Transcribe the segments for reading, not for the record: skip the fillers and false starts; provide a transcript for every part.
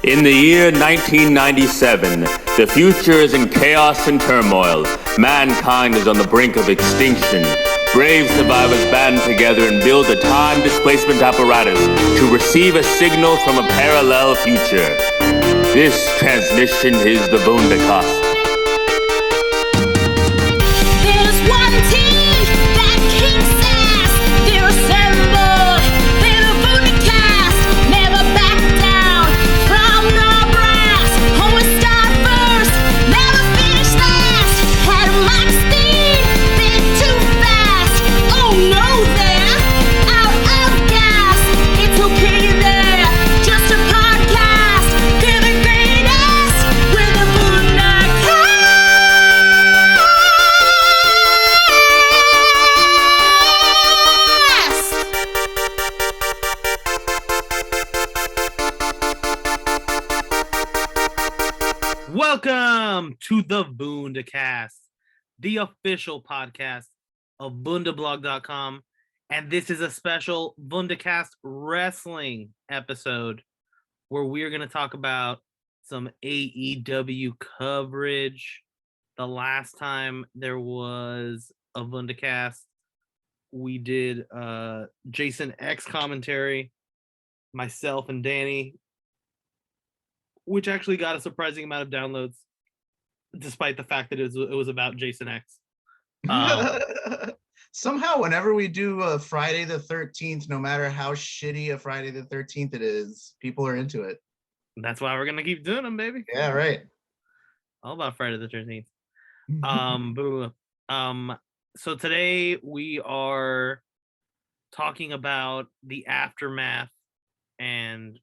In the year 1997, the future is in chaos and turmoil. Mankind is on the brink of extinction. Brave survivors band together and build a time displacement apparatus to receive a signal from a parallel future. This transmission is the Wundercast. There's one team that kicks ass. They're assembled. They're the Wundercast. Never back down from the brass. Always start first. Never finish last. Had Moxley, bit too fast. Oh no, they're out of gas. It's okay there. Just a podcast. They're the greatest. We're the Wundercast. Welcome to the Wundercast, the official podcast of Wunderblog.com, and this is a special Wundercast wrestling episode where we're going to talk about some AEW coverage. The last time there was a Wundercast, we did Jason X commentary, myself and Danny, which actually got a surprising amount of downloads, despite the fact that it was about Jason X. Somehow, whenever we do a Friday the 13th, no matter how shitty a Friday the 13th it is, people are into it. That's why we're gonna keep doing them, baby. Yeah, right. All about Friday the 13th. So today we are talking about the aftermath and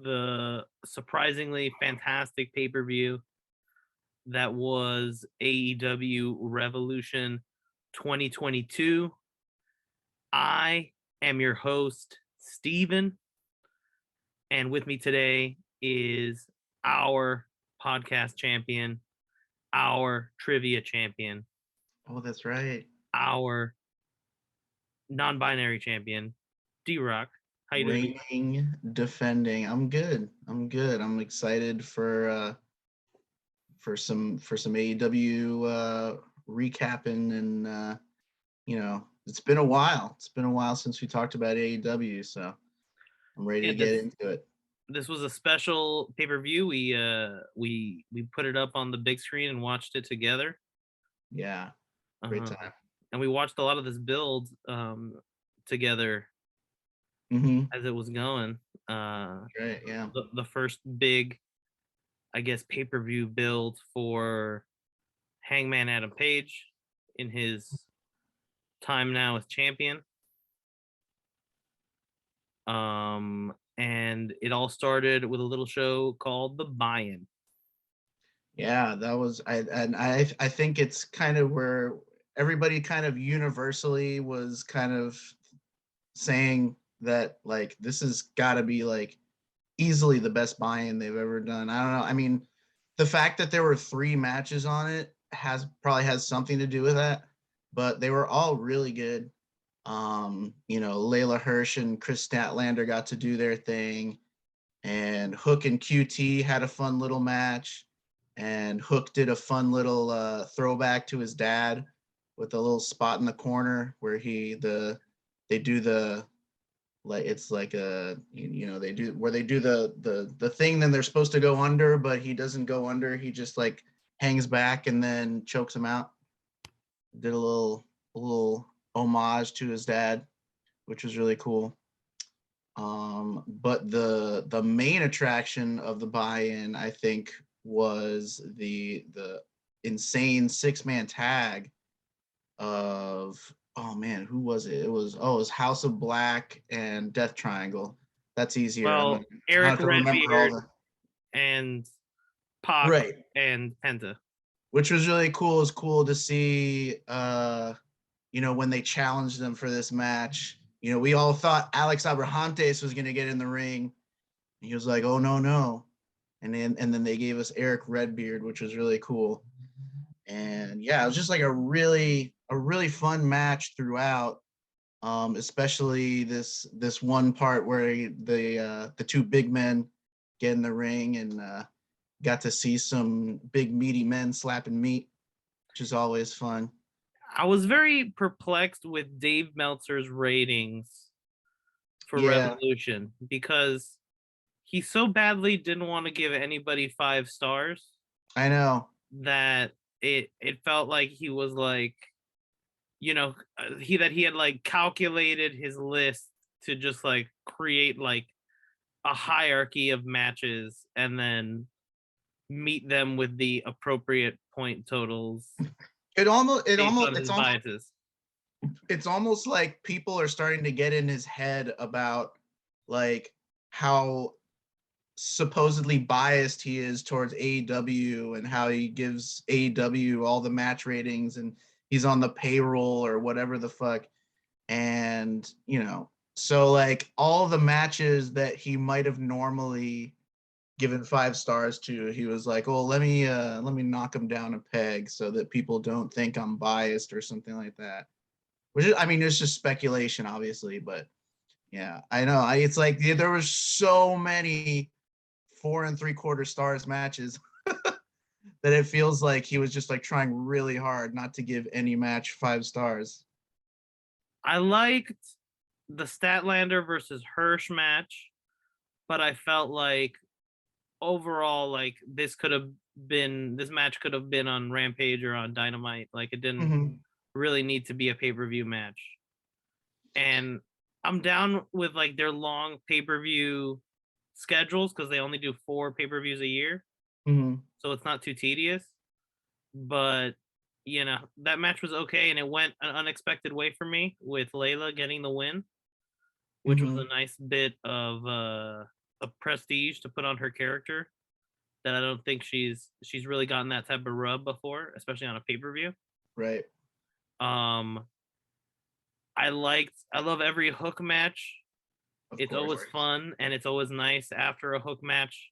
the surprisingly fantastic pay-per-view that was AEW Revolution 2022. I am your host, Steven, and with me today is our podcast champion, our trivia champion, Oh, that's right. our non-binary champion, D-Rock. How you doing? Reigning, defending. I'm good. I'm excited for some AEW recapping, and it's been a while. It's been a while since we talked about AEW, so I'm ready to get into it. This was a special pay-per-view. We put it up on the big screen and watched it together. Yeah, great time. And we watched a lot of this build together as it was going. Right, yeah. The first big, I guess, pay-per-view build for Hangman Adam Page in his time now as champion. And it all started with a little show called The Buy-In. Yeah, that was I think it's kind of where everybody kind of universally was kind of saying that, like, this has got to be like easily the best buy-in they've ever done. I don't know. I mean, the fact that there were 3 matches on it probably has something to do with that, but they were all really good. Layla Hirsch and Chris Statlander got to do their thing, and Hook and QT had a fun little match, and Hook did a fun little throwback to his dad with a little spot in the corner where they do the, like, it's like a, they do the thing, then they're supposed to go under, but he doesn't go under, he just like hangs back and then chokes him out. Did a little homage to his dad, which was really cool. But the main attraction of the buy-in, I think, was the insane 6-man tag of, oh man, who was it? It was House of Black and Death Triangle. That's easier. Well, Eric Redbeard and Pac, right, and Penta. Which was really cool. It was cool to see, when they challenged them for this match. We all thought Alex Abrahantes was going to get in the ring. He was like, oh, no. And then they gave us Eric Redbeard, which was really cool. And yeah, it was just like a really fun match throughout. Especially this one part where the 2 big men get in the ring and got to see some big meaty men slapping meat, which is always fun. I was very perplexed with Dave Meltzer's ratings for Yeah. Revolution because he so badly didn't want to give anybody 5 stars I know. that it felt like he was like, he had like calculated his list to just like create like a hierarchy of matches and then meet them with the appropriate point totals. It's almost like people are starting to get in his head about like how supposedly biased he is towards AEW and how he gives AEW all the match ratings and he's on the payroll or whatever the fuck. And, so like all the matches that he might have normally given 5 stars to, he was like, oh, let me knock him down a peg so that people don't think I'm biased or something like that. Which is, I mean, it's just speculation, obviously, but yeah, I know. It's like there was so many 4 3/4 stars matches that it feels like he was just like trying really hard not to give any match 5 stars. I liked the Statlander versus Hirsch match, but I felt like overall, like this match could have been on Rampage or on Dynamite. Like it didn't really need to be a pay-per-view match. And I'm down with like their long pay-per-view schedules because they only do 4 pay-per-views a year. So it's not too tedious. But that match was okay, and it went an unexpected way for me with Layla getting the win, which was a nice bit of prestige to put on her character that I don't think she's really gotten that type of rub before, especially on a pay-per-view. Right. I love every Hook match. It's always fun, and it's always nice after a Hook match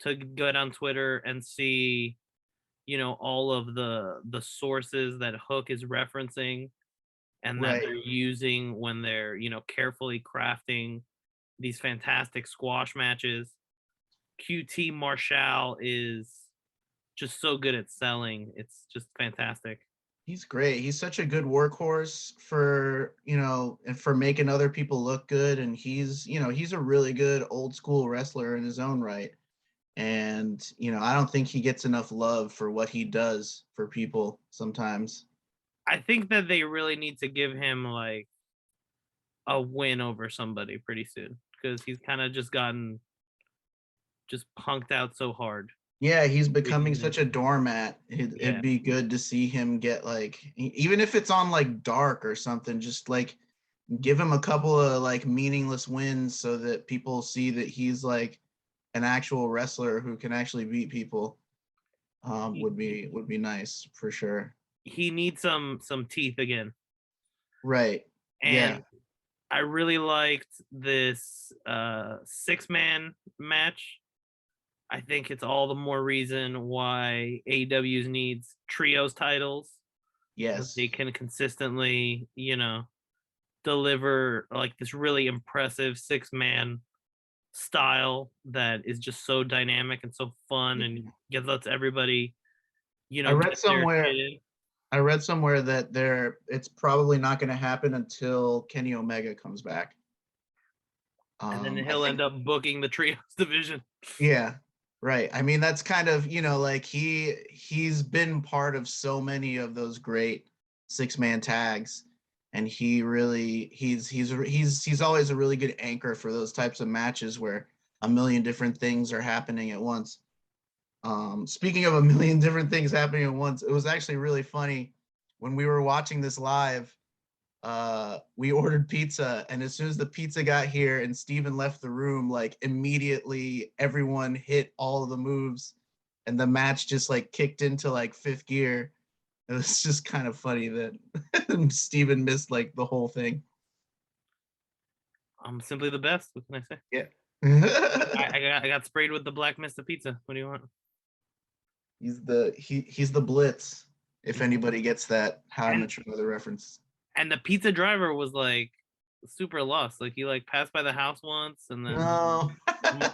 to go on Twitter and see all of the sources that Hook is referencing and that they're using when they're carefully crafting these fantastic squash matches. QT Marshall is just so good at selling. It's just fantastic. He's great. He's such a good workhorse for, and for making other people look good. And he's a really good old school wrestler in his own right. And, I don't think he gets enough love for what he does for people sometimes. I think that they really need to give him like a win over somebody pretty soon because he's kind of just gotten punked out so hard. Yeah, he's becoming such a doormat. It'd be good to see him get like, even if it's on like Dark or something, just like give him a couple of like meaningless wins so that people see that he's like an actual wrestler who can actually beat people. Would be nice for sure. He needs some teeth again. Right. And I really liked this 6-man match. I think it's all the more reason why AEW needs trios titles. Yes. They can consistently, deliver like this really impressive 6-man style that is just so dynamic and so fun and lets everybody, I read somewhere that it's probably not going to happen until Kenny Omega comes back. And then he'll end up booking the trios division. Yeah. Right. I mean, that's kind of, like he's been part of so many of those great 6-man tags, and he really he's always a really good anchor for those types of matches where a million different things are happening at once. Speaking of a million different things happening at once, it was actually really funny when we were watching this live. We ordered pizza, and as soon as the pizza got here and Steven left the room, like immediately everyone hit all of the moves and the match just like kicked into like 5th gear. It was just kind of funny that Steven missed like the whole thing. I'm simply the best. What can I say? Yeah. I got sprayed with the black mist of pizza. What do you want? He's the Blitz. If anybody gets that How I Met Your Mother reference. And the pizza driver was like super lost. Like he like passed by the house once and then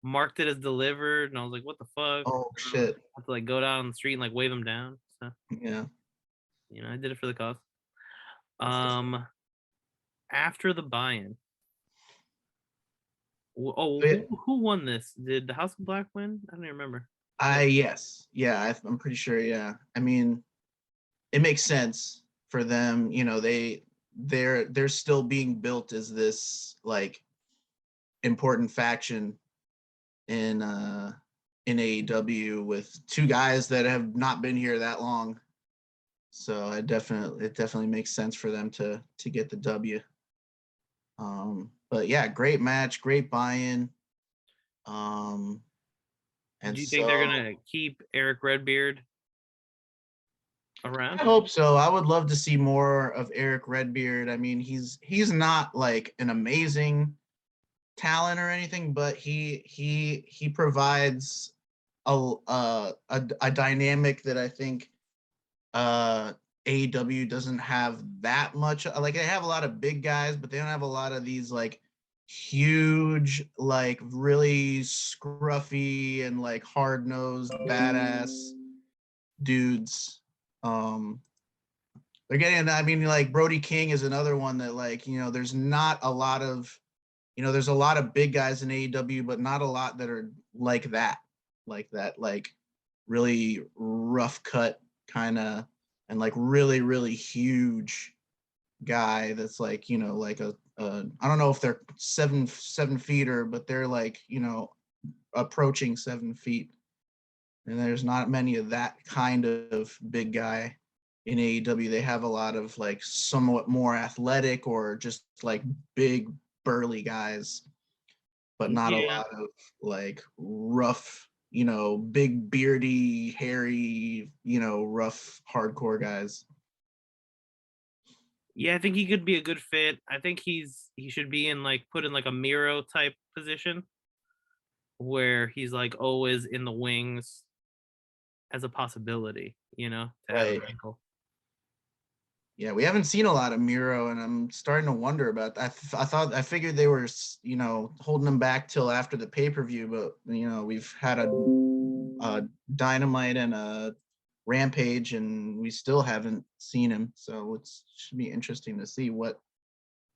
marked it as delivered, and I was like, what the fuck? Oh shit. I have to like go down the street and like wave them down. So Yeah. I did it for the cause. That's After the buy-in. Yeah. Who won this? Did the House of Black win? I don't even remember. Yes. Yeah, I'm pretty sure, yeah. I mean, it makes sense for them, they're still being built as this like important faction in AEW with two guys that have not been here that long. So it definitely makes sense for them to get the W. But yeah, great match, great buy-in. And Do you think they're gonna keep Eric Redbeard around? I hope so. I would love to see more of Eric Redbeard. I mean, he's not like an amazing talent or anything, but he provides a dynamic that I think AEW doesn't have that much. Like they have a lot of big guys, but they don't have a lot of these like huge, like really scruffy and like hard-nosed badass dudes. They're getting, I mean, like Brody King is another one that like, there's not a lot of, there's a lot of big guys in AEW, but not a lot that are like that, like really rough cut kind of, and like really, really huge guy that's like, like I don't know if they're 7 feet but they're like, approaching 7 feet. And there's not many of that kind of big guy in AEW. They have a lot of like somewhat more athletic or just like big burly guys, but not a lot of like rough, big beardy, hairy, rough hardcore guys. Yeah, I think he could be a good fit. I think he should be put in like a Miro type position where he's like always in the wings as a possibility, to have an ankle. Yeah, we haven't seen a lot of Miro, and I'm starting to wonder about that. I figured they were, holding him back till after the pay-per-view, but we've had a Dynamite and a Rampage, and we still haven't seen him. So it should be interesting to see what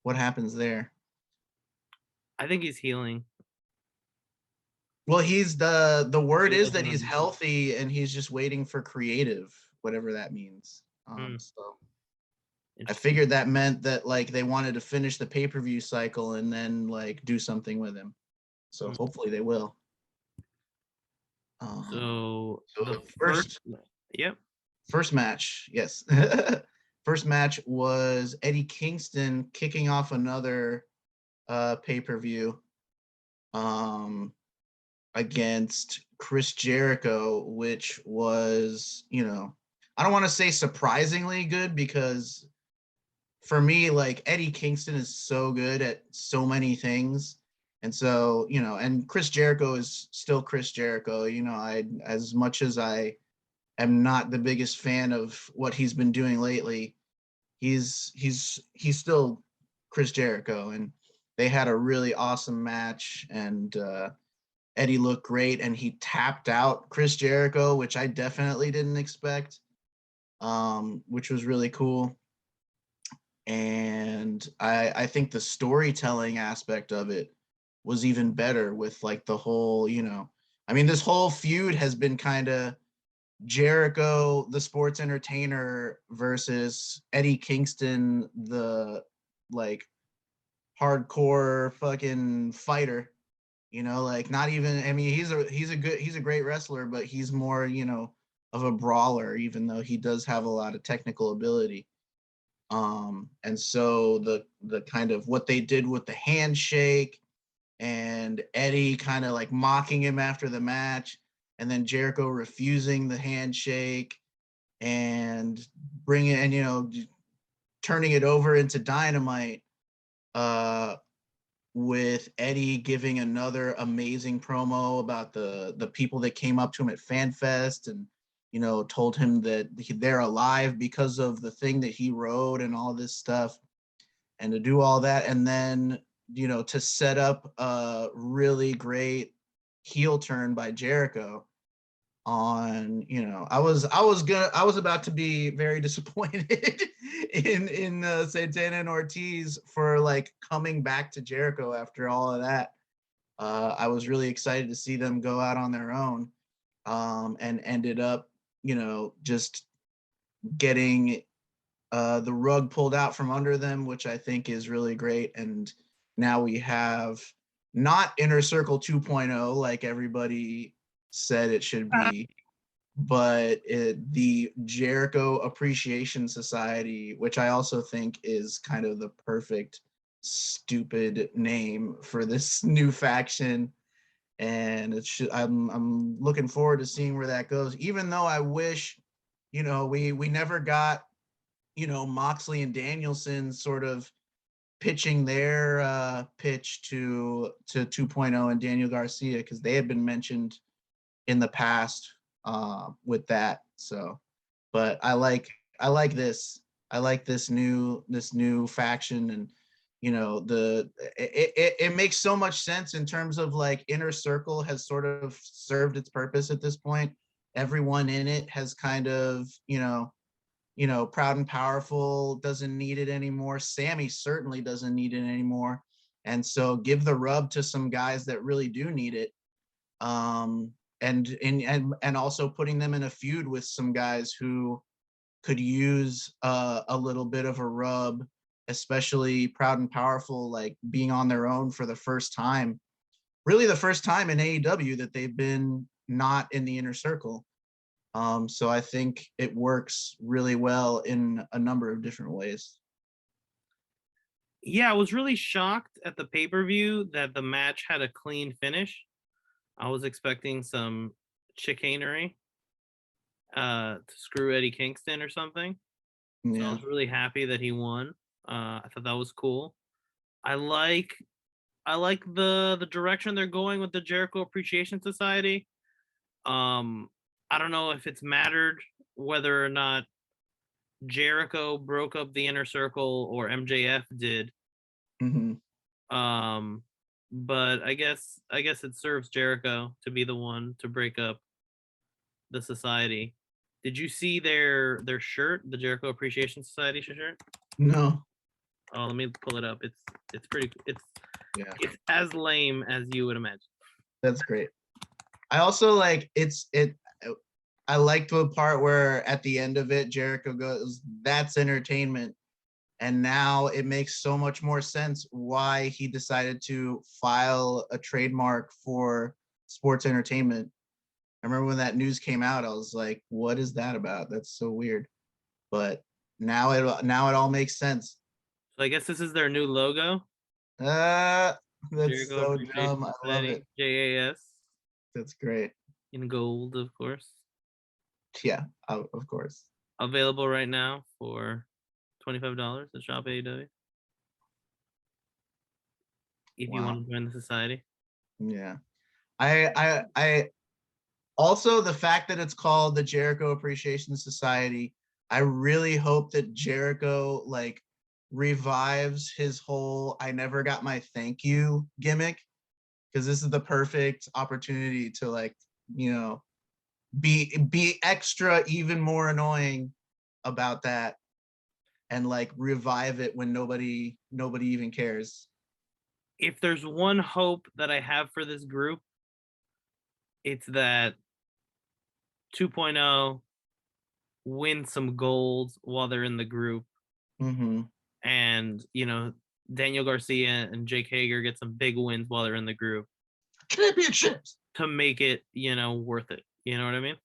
happens there. I think he's healing. Well, he's the word is that he's healthy, and he's just waiting for creative, whatever that means. So I figured that meant that like they wanted to finish the pay-per-view cycle and then like do something with him. So hopefully they will. So the first match, yes. First match was Eddie Kingston kicking off another pay-per-view against Chris Jericho, which was, I don't want to say surprisingly good, because for me, like Eddie Kingston is so good at so many things. And so, and Chris Jericho is still Chris Jericho. As much as I am not the biggest fan of what he's been doing lately, he's still Chris Jericho. And they had a really awesome match, and Eddie looked great, and he tapped out Chris Jericho, which I definitely didn't expect, which was really cool. And I think the storytelling aspect of it was even better with like the whole, I mean, this whole feud has been kind of Jericho, the sports entertainer, versus Eddie Kingston, the like hardcore fucking fighter, like not even, I mean, he's a great wrestler, but he's more, of a brawler, even though he does have a lot of technical ability. And so the kind of what they did with the handshake and Eddie kind of like mocking him after the match, and then Jericho refusing the handshake and turning it over into Dynamite, with Eddie giving another amazing promo about the people that came up to him at FanFest and told him that they're alive because of the thing that he wrote and all this stuff, and to do all that, and then to set up a really great heel turn by Jericho on, I was about to be very disappointed in Santana and Ortiz for like coming back to Jericho after all of that. I was really excited to see them go out on their own, and ended up, just getting the rug pulled out from under them, which I think is really great. And now we have not Inner Circle 2.0 like everybody said it should be, but the Jericho Appreciation Society, which I also think is kind of the perfect stupid name for this new faction. And I'm looking forward to seeing where that goes, even though I wish, we never got, Moxley and Danielson sort of pitching their pitch to 2.0 and Daniel Garcia, because they had been mentioned in the past with that. So, but I like this. I like this new faction, and it makes so much sense in terms of like Inner Circle has sort of served its purpose at this point. Everyone in it has kind of, Proud and Powerful doesn't need it anymore. Sammy certainly doesn't need it anymore. And so give the rub to some guys that really do need it. And also putting them in a feud with some guys who could use a little bit of a rub, especially Proud and Powerful, like being on their own for the first time, really the first time in AEW that they've been not in the Inner Circle. So I think it works really well in a number of different ways. Yeah, I was really shocked at the pay-per-view that the match had a clean finish. I was expecting some chicanery to screw Eddie Kingston or something. So I was really happy that he won. I thought that was cool. I like the direction they're going with the Jericho Appreciation Society. I don't know if it's mattered whether or not Jericho broke up the Inner Circle or MJF did. Mm-hmm. But I guess it serves Jericho to be the one to break up the society. Did you see their shirt, the Jericho Appreciation Society shirt? No. Oh, let me pull it up. It's pretty. It's Yeah. It's as lame as you would imagine. That's great. I also like I like the part where at the end of it, Jericho goes, "That's entertainment." And now it makes so much more sense why he decided to file a trademark for sports entertainment. I remember when that news came out, I was like, what is that about? That's so weird. But now it all makes sense. So I guess this is their new logo. That's Jericho so dumb. I love it. JAS. That's great. In gold, of course. Yeah, of course. Available right now for $25 at Shop AEW. If you want to join the society. Yeah. I also, the fact that it's called the Jericho Appreciation Society, I really hope that Jericho like revives his whole "I never got my thank you" gimmick, because this is the perfect opportunity to like, be extra even more annoying about that and like revive it when nobody even cares. If there's one hope that I have for this group, it's that 2.0 win some gold while they're in the group. Mm-hmm. And, Daniel Garcia and Jake Hager get some big wins while they're in the group. Championships! To make it, worth it. You know what I mean?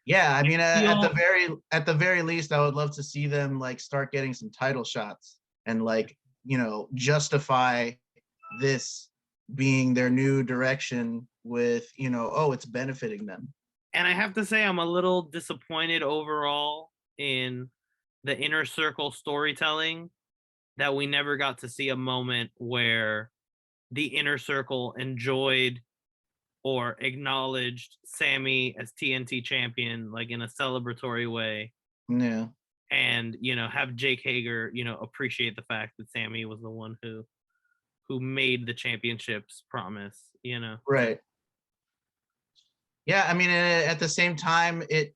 Yeah, I mean, at the very least, I would love to see them like start getting some title shots and like, justify this being their new direction with, it's benefiting them. And I have to say, I'm a little disappointed overall in the Inner Circle storytelling that we never got to see a moment where the Inner Circle enjoyed or acknowledged Sammy as TNT champion, like in a celebratory way. Yeah. And, have Jake Hager, appreciate the fact that Sammy was the one who made the championships promise, Right. Yeah, I mean, at the same time, it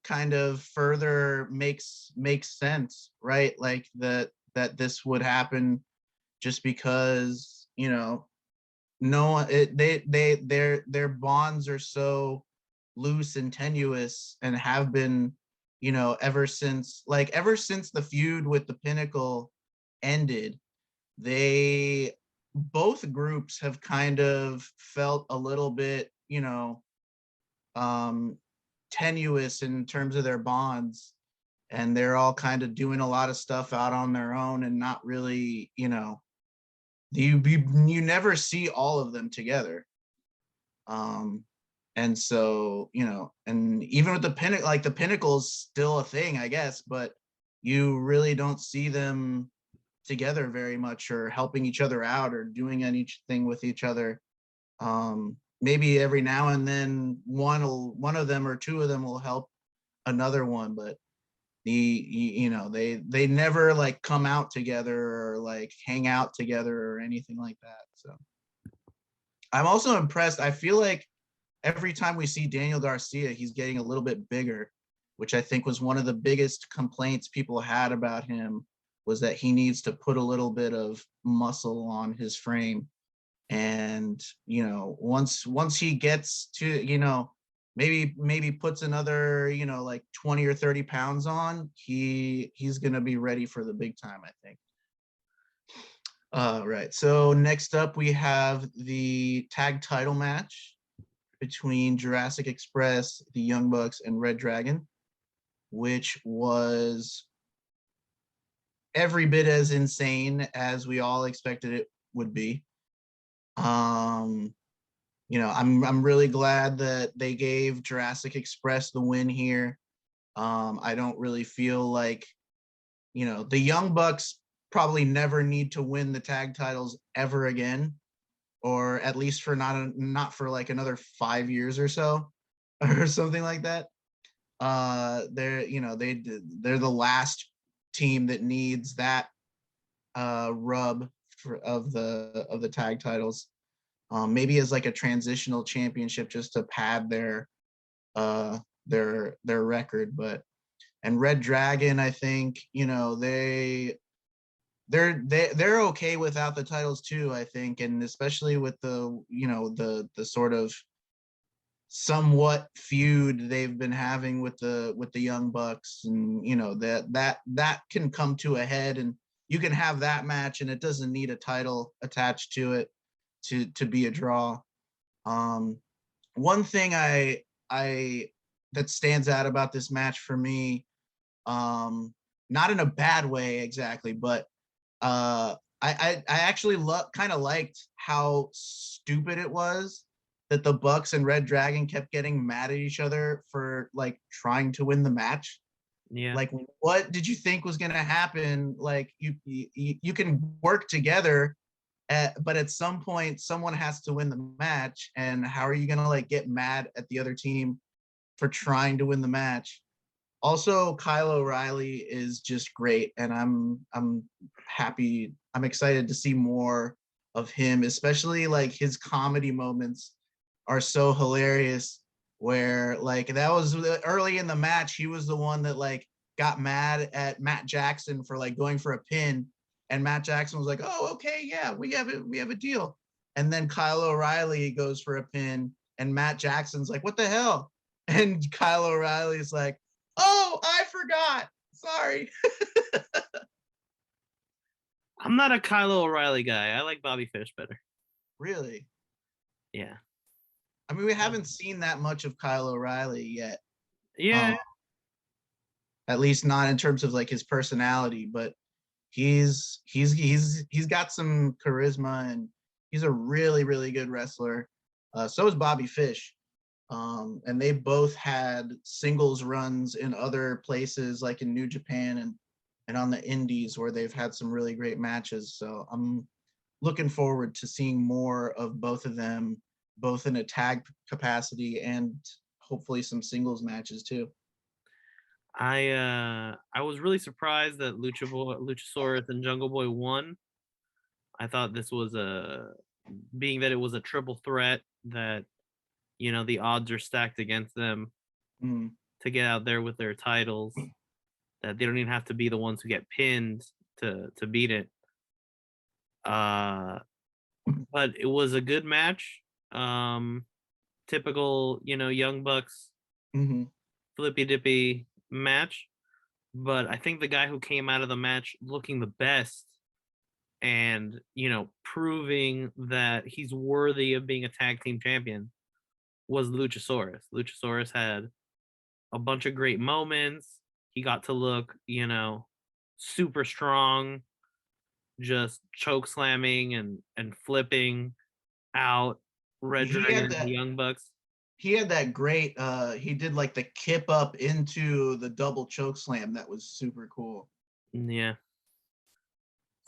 kind of further makes sense, right? Like that this would happen just because, you know, no, their bonds are so loose and tenuous and have been, you know, ever since the feud with the Pinnacle ended. They both groups have kind of felt a little bit, you know, um tenuous in terms of their bonds, and they're all kind of doing a lot of stuff out on their own and not really, you know, you never see all of them together. um and so, you know, and even with the Pinnacle, like the Pinnacle's still a thing, I guess, but you really don't see them together very much or helping each other out or doing anything with each other. Maybe every now and then one of them or two of them will help another one, but you know, they never like come out together or like hang out together or anything like that. So I'm also impressed. I feel like every time we see Daniel Garcia, he's getting a little bit bigger, which I think was one of the biggest complaints people had about him, was that he needs to put a little bit of muscle on his frame. And, you know, once he gets to, you know, maybe puts another, you know, like 20 or 30 pounds on, he's gonna be ready for the big time, I think. Right. So next up we have the tag title match between Jurassic Express, the Young Bucks, and Red Dragon, which was every bit as insane as we all expected it would be. You know, I'm really glad that they gave Jurassic Express the win here. I don't really feel like, you know, the Young Bucks probably never need to win the tag titles ever again, or at least for not for like another 5 years or so, or something like that. They're, you know, they're the last team that needs that rub of the tag titles. Maybe as like a transitional championship just to pad their record. But and Red Dragon, I think, you know, they're okay without the titles too, I think, and especially with the, you know, the sort of somewhat feud they've been having with the Young Bucks, and you know that can come to a head, and you can have that match and it doesn't need a title attached to it to be a draw. One thing I that stands out about this match for me, not in a bad way exactly, but I actually kind of liked how stupid it was that the Bucks and Red Dragon kept getting mad at each other for like trying to win the match. Yeah. Like, what did you think was going to happen? Like, you can work together, but at some point, someone has to win the match. And how are you going to like get mad at the other team for trying to win the match? Also, Kyle O'Reilly is just great, and I'm happy. I'm excited to see more of him, especially like his comedy moments are so hilarious. Where like that was early in the match, he was the one that like got mad at Matt Jackson for like going for a pin, and Matt Jackson was like, "Oh, okay, yeah, we have a deal." And then Kyle O'Reilly goes for a pin, and Matt Jackson's like, "What the hell?" And Kyle O'Reilly's like, "Oh, I forgot. Sorry." I'm not a Kylo O'Reilly guy. I like Bobby Fish better. Really? Yeah. I mean, we haven't seen that much of Kyle O'Reilly yet. Yeah. At least not in terms of like his personality, but he's got some charisma, and he's a really, really good wrestler. So is Bobby Fish. And they both had singles runs in other places like in New Japan and on the indies, where they've had some really great matches. So I'm looking forward to seeing more of both of them, both in a tag capacity and hopefully some singles matches too. I was really surprised that Luchasaurus and Jungle Boy won. I thought this was being that it was a triple threat, that you know, the odds are stacked against them to get out there with their titles, that they don't even have to be the ones who get pinned to beat it. But it was a good match. Typical, you know, Young Bucks flippy dippy match. But I think the guy who came out of the match looking the best and, you know, proving that he's worthy of being a tag team champion was Luchasaurus. Luchasaurus had a bunch of great moments. He got to look, you know, super strong, just choke slamming and flipping out Red Dragon and the Young Bucks. He had that great he did like the kip up into the double choke slam. That was super cool. Yeah.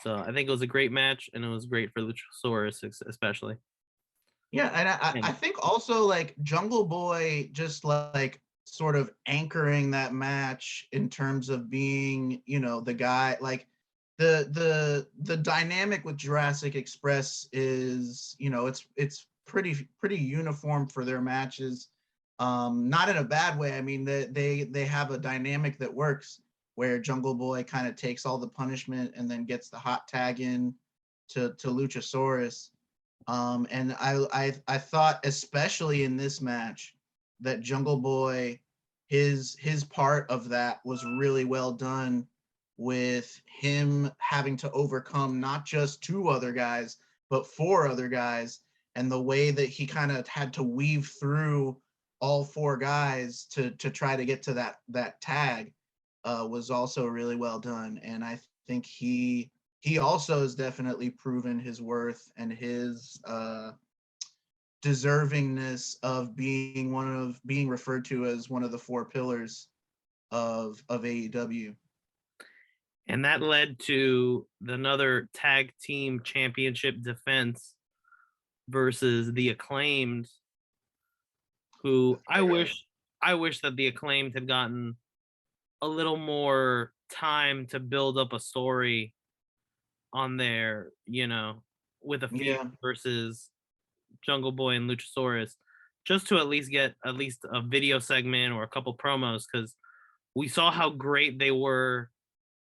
So I think it was a great match, and it was great for Luchasaurus especially. Yeah, and I think also like Jungle Boy just like sort of anchoring that match in terms of being, you know, the guy, like the dynamic with Jurassic Express is, you know, it's pretty uniform for their matches. Not in a bad way. I mean, they have a dynamic that works where Jungle Boy kind of takes all the punishment and then gets the hot tag in to Luchasaurus. And I thought, especially in this match, that Jungle Boy, his part of that was really well done, with him having to overcome not just 2 other guys, but 4 other guys, and the way that he kind of had to weave through all 4 guys to try to get to that tag was also really well done. And I think he also has definitely proven his worth and his deservingness of being referred to as one of the 4 pillars of AEW. And that led to another tag team championship defense versus the Acclaimed, who I wish that the Acclaimed had gotten a little more time to build up a story on there, you know, with a feud versus Jungle Boy and Luchasaurus, just to at least get a video segment or a couple promos, because we saw how great they were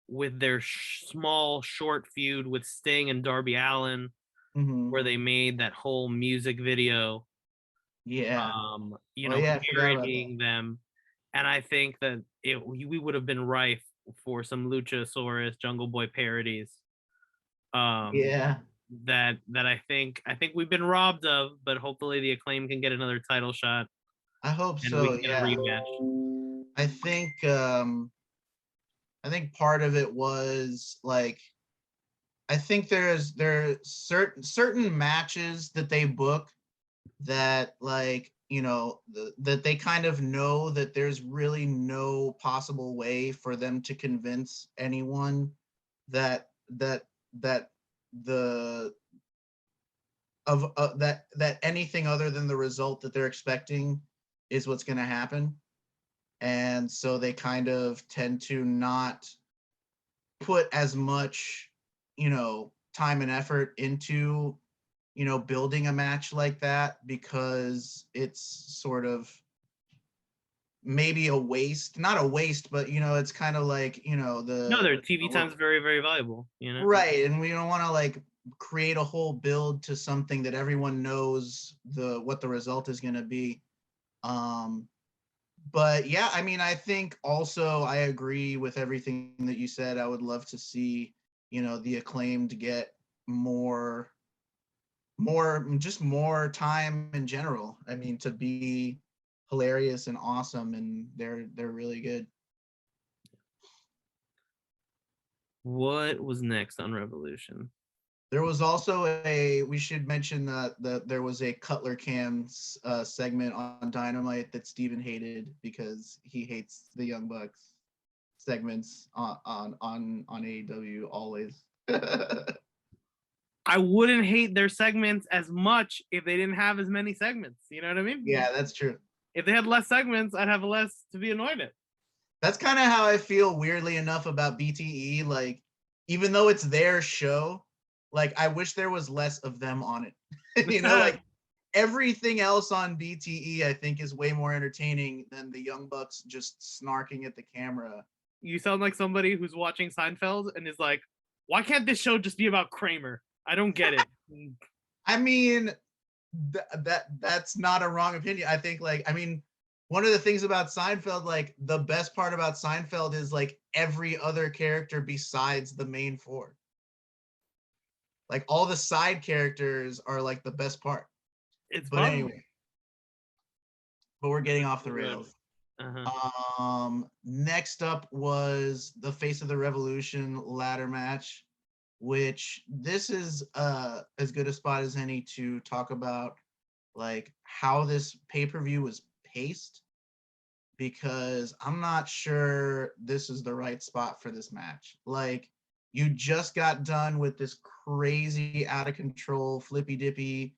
with their small short feud with Sting and Darby Allin, where they made that whole music video, you know, parodying them. And I think that we would have been rife for some Luchasaurus Jungle Boy parodies. That I think we've been robbed of, but hopefully the Acclaim can get another title shot. I hope and so. We can get a rematch. I think part of it was like, I think there are certain matches that they book that, like, you know, that they kind of know that there's really no possible way for them to convince anyone that anything other than the result that they're expecting is what's going to happen. And so they kind of tend to not put as much, you know, time and effort into, you know, building a match like that, because it's sort of maybe a waste, not a waste, but, you know, it's kind of like, you know, their TV time's very, very valuable, you know? Right. And we don't want to like create a whole build to something that everyone knows what the result is going to be. But yeah, I mean, I think also I agree with everything that you said. I would love to see, you know, the Acclaimed get more time in general. I mean, to be hilarious and awesome, and they're really good. What was next on Revolution? There was also we should mention that there was a Cutler Cams segment on Dynamite that Steven hated, because he hates the Young Bucks segments on AEW always. I wouldn't hate their segments as much if they didn't have as many segments. You know what I mean? Yeah, that's true. If they had less segments, I'd have less to be annoyed at. That's kind of how I feel, weirdly enough, about BTE. Like, even though it's their show, like, I wish there was less of them on it. You know, like, everything else on BTE, I think, is way more entertaining than the Young Bucks just snarking at the camera. You sound like somebody who's watching Seinfeld and is like, why can't this show just be about Kramer? I don't get it. I mean, that's not a wrong opinion. I think, like, I mean, one of the things about Seinfeld, like, the best part about Seinfeld is, like, every other character besides the main four. Like, all the side characters are, like, the best part. It's But fun. anyway, but we're getting off the rails. Next up was the Face of the Revolution ladder match, which this is as good a spot as any to talk about, like, how this pay-per-view was paced, because I'm not sure this is the right spot for this match. Like, you just got done with this crazy out of control flippy dippy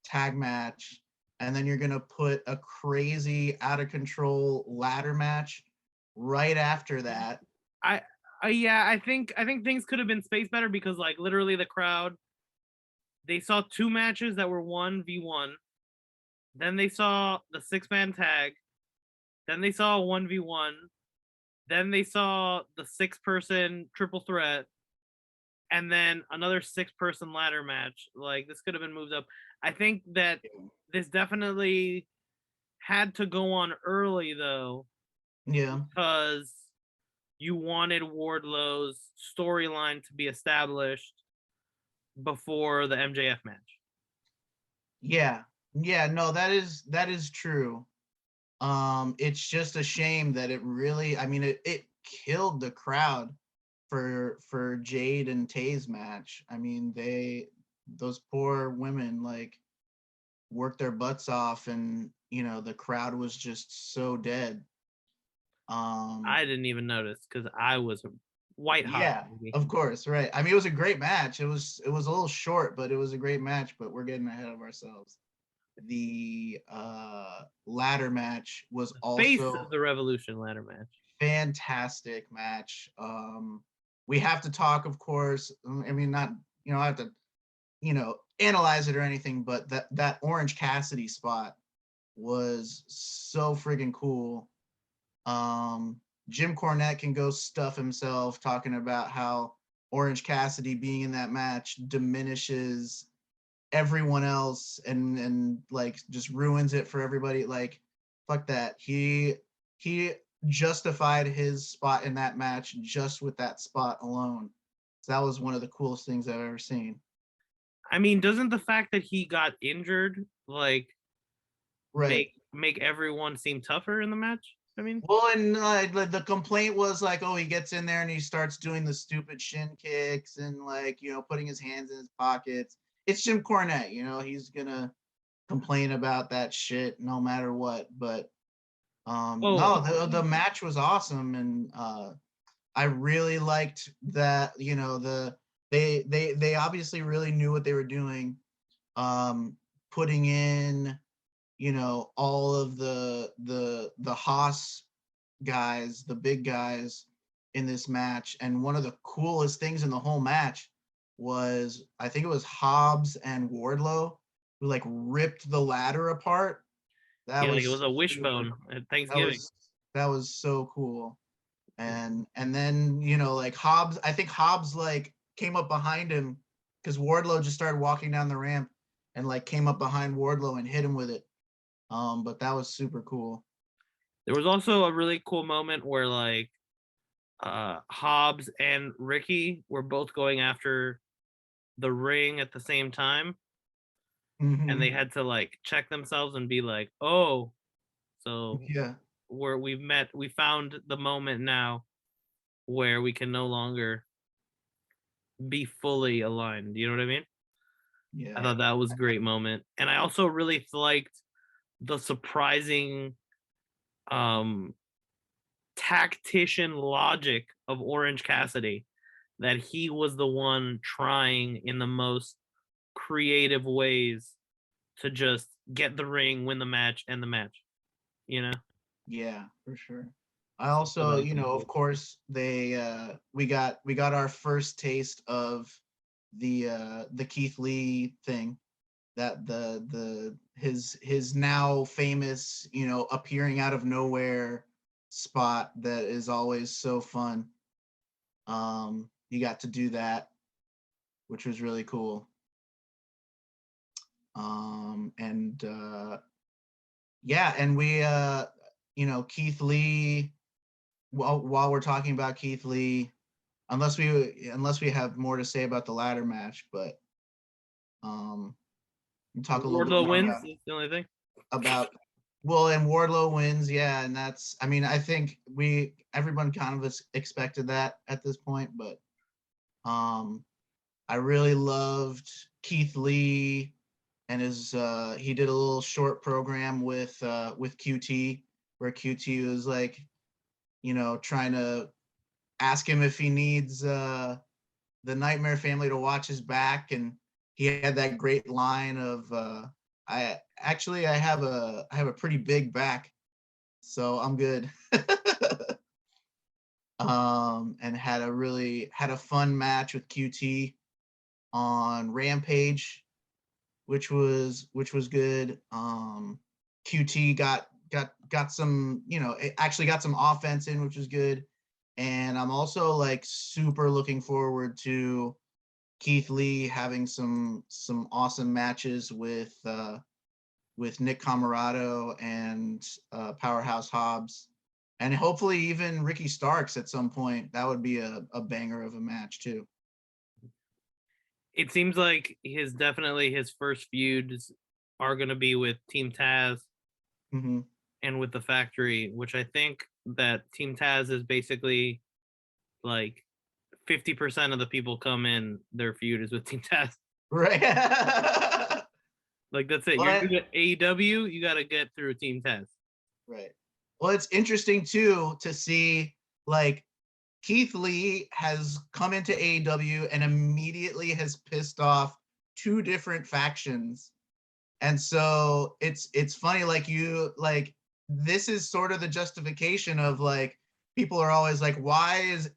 tag match, and then you're gonna put a crazy out of control ladder match right after that. I think things could have been spaced better, because, like, literally the crowd, they saw 2 matches that were 1v1. Then they saw the 6-man tag. Then they saw a 1v1. Then they saw the 6-person triple threat. And then another 6-person ladder match. Like, this could have been moved up. I think that this definitely had to go on early, though. Yeah. Because you wanted Wardlow's storyline to be established before the MJF match. Yeah. Yeah, no, that is true. It's just a shame that it really, I mean, it killed the crowd for Jade and Tay's match. I mean, those poor women, like, worked their butts off, and, you know, the crowd was just so dead. I didn't even notice because I was white hot. Yeah, of course, right. I mean, it was a great match. It was a little short, but it was a great match, but we're getting ahead of ourselves. The ladder match was also Face of the Revolution ladder match. Fantastic match. We have to talk, of course. I mean, not, you know, I have to, you know, analyze it or anything, but that Orange Cassidy spot was so friggin' cool. Jim Cornette can go stuff himself talking about how Orange Cassidy being in that match diminishes everyone else and like just ruins it for everybody. Like, fuck that. He justified his spot in that match just with that spot alone. So that was one of the coolest things I've ever seen. I mean, doesn't the fact that he got injured, like, right, make everyone seem tougher in the match? I mean, well, and the complaint was like, oh, he gets in there and he starts doing the stupid shin kicks and, like, you know, putting his hands in his pockets. It's Jim Cornette, you know, he's gonna complain about that shit no matter what. But no, the match was awesome, and I really liked that. You know, they obviously really knew what they were doing, putting in, you know, all of the Haas guys, the big guys in this match. And one of the coolest things in the whole match was, I think it was Hobbs and Wardlow who, like, ripped the ladder apart. That was, like, it was a wishbone at Thanksgiving. That was so cool. And then, you know, like, I think Hobbs, like, came up behind him because Wardlow just started walking down the ramp and, like, came up behind Wardlow and hit him with it. But that was super cool. There was also a really cool moment where, like, Hobbs and Ricky were both going after the ring at the same time. Mm-hmm. And they had to, like, check themselves and be like, oh, so yeah, we found the moment now where we can no longer be fully aligned. You know what I mean? Yeah. I thought that was a great moment. And I also really liked the surprising tactician logic of Orange Cassidy, that he was the one trying in the most creative ways to just get the ring, win the match, end the match, you know? Yeah, for sure. I also, you know, of course, we got our first taste of the Keith Lee thing, that his now famous, appearing out of nowhere spot that is always so fun. He got to do that, which was really cool. And yeah, and we Keith Lee, while we're talking about Keith Lee, unless we have more to say about the ladder match, but talk a little bit Wardlow more wins. That's the only thing. about and Wardlow wins, yeah, and that's, I mean, I think everyone kind of expected that at this point, but I really loved Keith Lee and his he did a little short program with QT, where QT was like, trying to ask him if he needs the Nightmare Family to watch his back, and he had that great line of I have a pretty big back, so I'm good. And had a fun match with QT on Rampage, which was good. QT got some, actually got some offense in, which was good. And I'm also like super looking forward to Keith Lee having some awesome matches with Nick Comoroto and Powerhouse Hobbs, and hopefully even Ricky Starks at some point. That would be a banger of a match too. It seems like his first feuds are going to be with Team Taz and with the Factory, which I think that Team Taz is basically like 50% of the people come in, their feud is with Team Taz. Right. Like, that's it. You're good at AEW, you got to get through Team Taz. Right. Well, it's interesting too to see, like, Keith Lee has come into AEW and immediately has pissed off two different factions. And so it's funny, this is sort of the justification of, like, people are always like, why is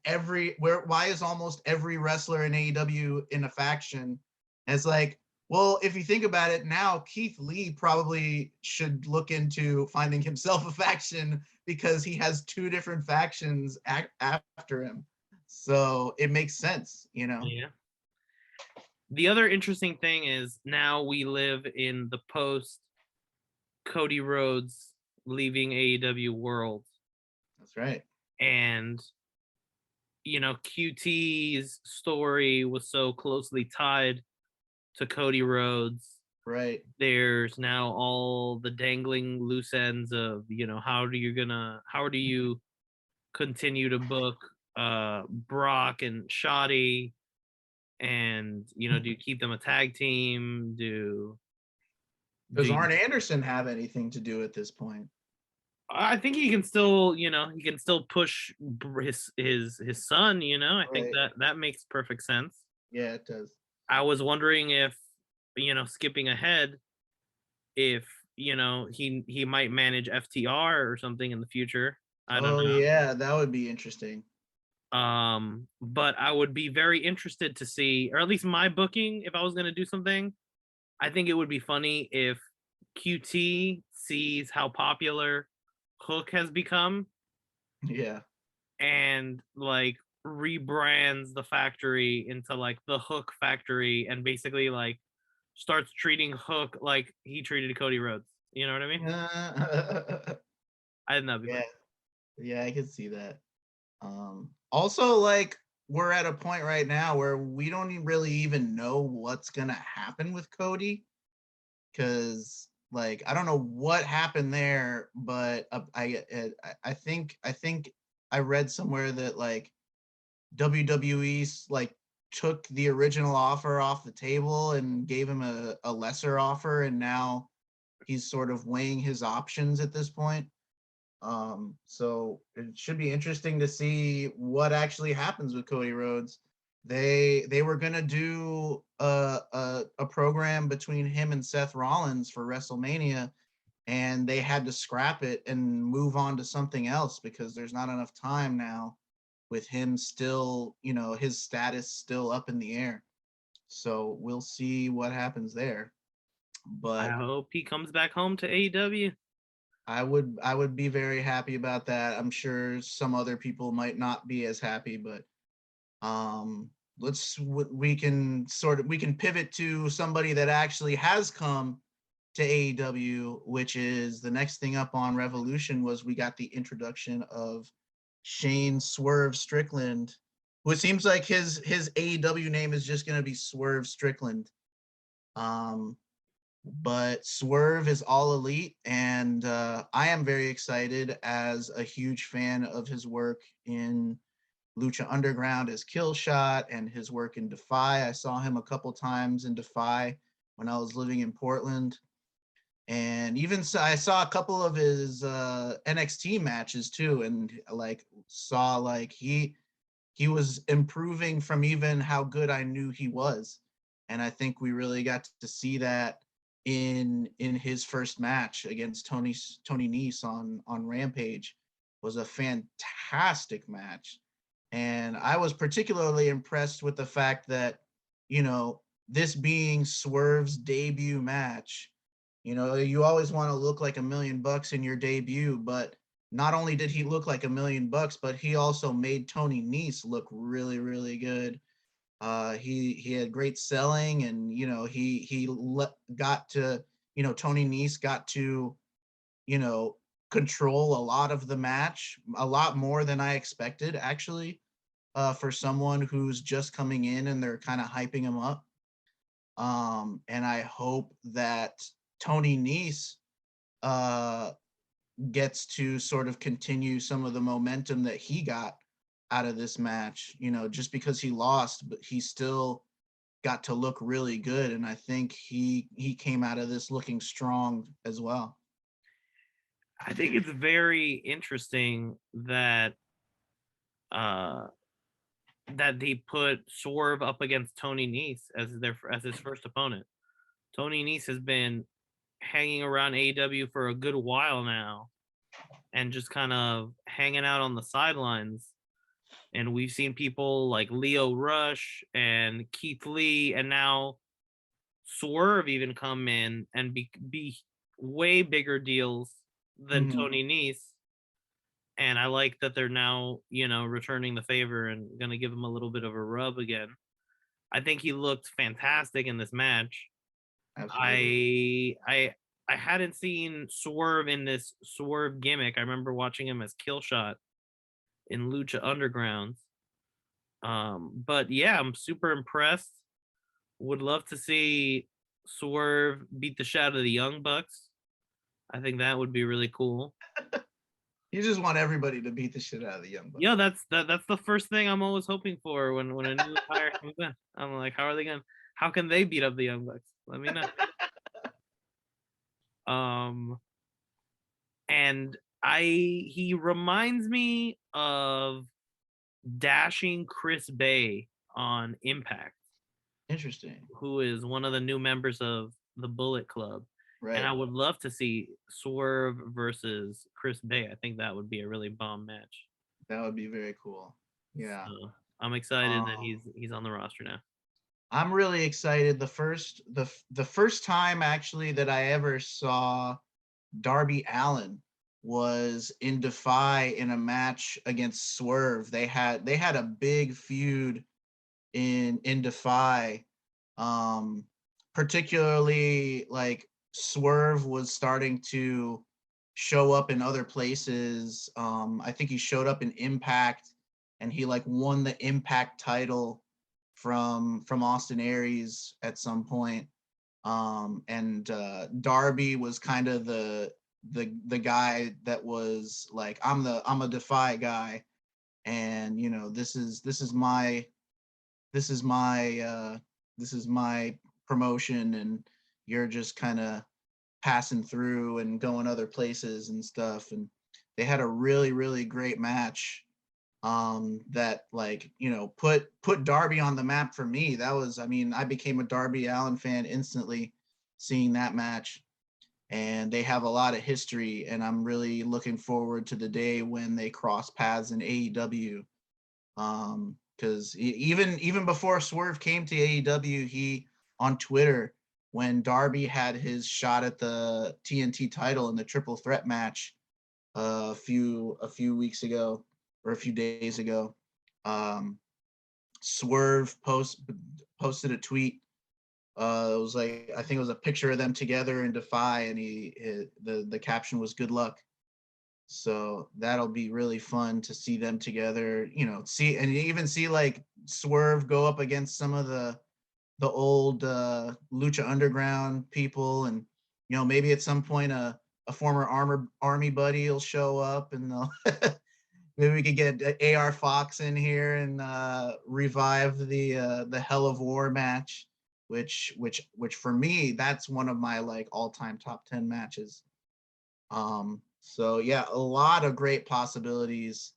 almost every wrestler in AEW in a faction? And it's like, well, if you think about it now, Keith Lee probably should look into finding himself a faction, because he has two different factions after him. So it makes sense, Yeah. The other interesting thing is now we live in the post Cody Rhodes leaving AEW world. That's right. And QT's story was so closely tied to Cody Rhodes. Right. There's now all the dangling loose ends of, how do you continue to book Brock and Shoddy, and do you keep them a tag team? Does Arn Anderson have anything to do at this point? I think he can still, push his son. I think that makes perfect sense. Yeah, it does. I was wondering if, skipping ahead, if he might manage FTR or something in the future. I don't know. Yeah, that would be interesting. But I would be very interested to see, or at least my booking, if I was going to do something, I think it would be funny if QT sees how popular Hook has become. Yeah. And like rebrands the Factory into like the Hook Factory, and basically like starts treating Hook like he treated Cody Rhodes. You know what I mean? I didn't know. Yeah, I can see that. Also, like, we're at a point right now where we don't really even know what's gonna happen with Cody, because, like, I don't know what happened there, but I think I read somewhere that, like, WWE like took the original offer off the table and gave him a lesser offer, and now he's sort of weighing his options at this point. So it should be interesting to see what actually happens with Cody Rhodes. They were gonna do a program between him and Seth Rollins for WrestleMania, and they had to scrap it and move on to something else because there's not enough time now, with him still, his status still up in the air. So we'll see what happens there. I but hope he comes back home to AEW. I would be very happy about that. I'm sure some other people might not be as happy, but we can pivot to somebody that actually has come to AEW, which is the next thing up on Revolution. Was we got the introduction of Shane Swerve Strickland, who it seems like his AEW name is just going to be Swerve Strickland. But Swerve is all elite, and I am very excited as a huge fan of his work in Lucha Underground as Killshot and his work in Defy. I saw him a couple times in Defy when I was living in Portland. And even so, I saw a couple of his NXT matches too, and saw he was improving from even how good I knew he was. And I think we really got to see that in his first match against Tony Nese on Rampage. Was a fantastic match. And I was particularly impressed with the fact that, this being Swerve's debut match, you always want to look like $1 million in your debut, but not only did he look like $1 million, but he also made Tony Nese look really, really good. He had great selling, and got to, Tony Nese got to, control a lot of the match, a lot more than I expected, actually, for someone who's just coming in and they're kind of hyping him up. And I hope that Tony Nese gets to sort of continue some of the momentum that he got out of this match, just because he lost, but he still got to look really good. And I think he came out of this looking strong as well. I think it's very interesting that that they put Swerve up against Tony Nese as his first opponent. Tony Nese has been hanging around AEW for a good while now, and just kind of hanging out on the sidelines. And we've seen people like Leo Rush and Keith Lee, and now Swerve even come in and be way bigger deals than Tony Nese. And I like that they're now, returning the favor and going to give him a little bit of a rub again. I think he looked fantastic in this match. Absolutely. I hadn't seen Swerve in this Swerve gimmick. I remember watching him as Killshot in Lucha Underground. But yeah, I'm super impressed. Would love to see Swerve beat the shit out of the Young Bucks. I think that would be really cool. You just want everybody to beat the shit out of the Young Bucks. Yeah, that's the first thing I'm always hoping for when a new hire comes in. I'm like, how can they beat up the Young Bucks? Let me know. And he reminds me of dashing Chris Bay on Impact. Interesting. Who is one of the new members of the Bullet Club. Right. And I would love to see Swerve versus Chris Bay. I think that would be a really bomb match. That would be very cool. Yeah. So I'm excited that he's on the roster now. I'm really excited. The first time actually that I ever saw Darby Allin was in Defy in a match against Swerve. They had a big feud in Defy. Particularly like Swerve was starting to show up in other places. I think he showed up in Impact, and he won the Impact title from Austin Aries at some point. And Darby was kind of the guy that was like, I'm a Defy guy, and this is my promotion, and you're just kind of passing through and going other places and stuff. And they had a really, really great match that put Darby on the map for me. That was, I became a Darby Allin fan instantly seeing that match. And they have a lot of history, and I'm really looking forward to the day when they cross paths in AEW. Because even before Swerve came to AEW, he on Twitter when Darby had his shot at the TNT title in the triple threat match a few weeks ago or a few days ago. Swerve posted a tweet. It was like, I think it was a picture of them together in Defy, and the caption was "Good luck." So that'll be really fun to see them together. You know, even see like Swerve go up against some of the old Lucha Underground people, and you know, maybe at some point a former army buddy will show up, and they'll maybe we could get AR Fox in here and revive the Hell of War match, which for me, that's one of my like all-time top 10 matches. So yeah, a lot of great possibilities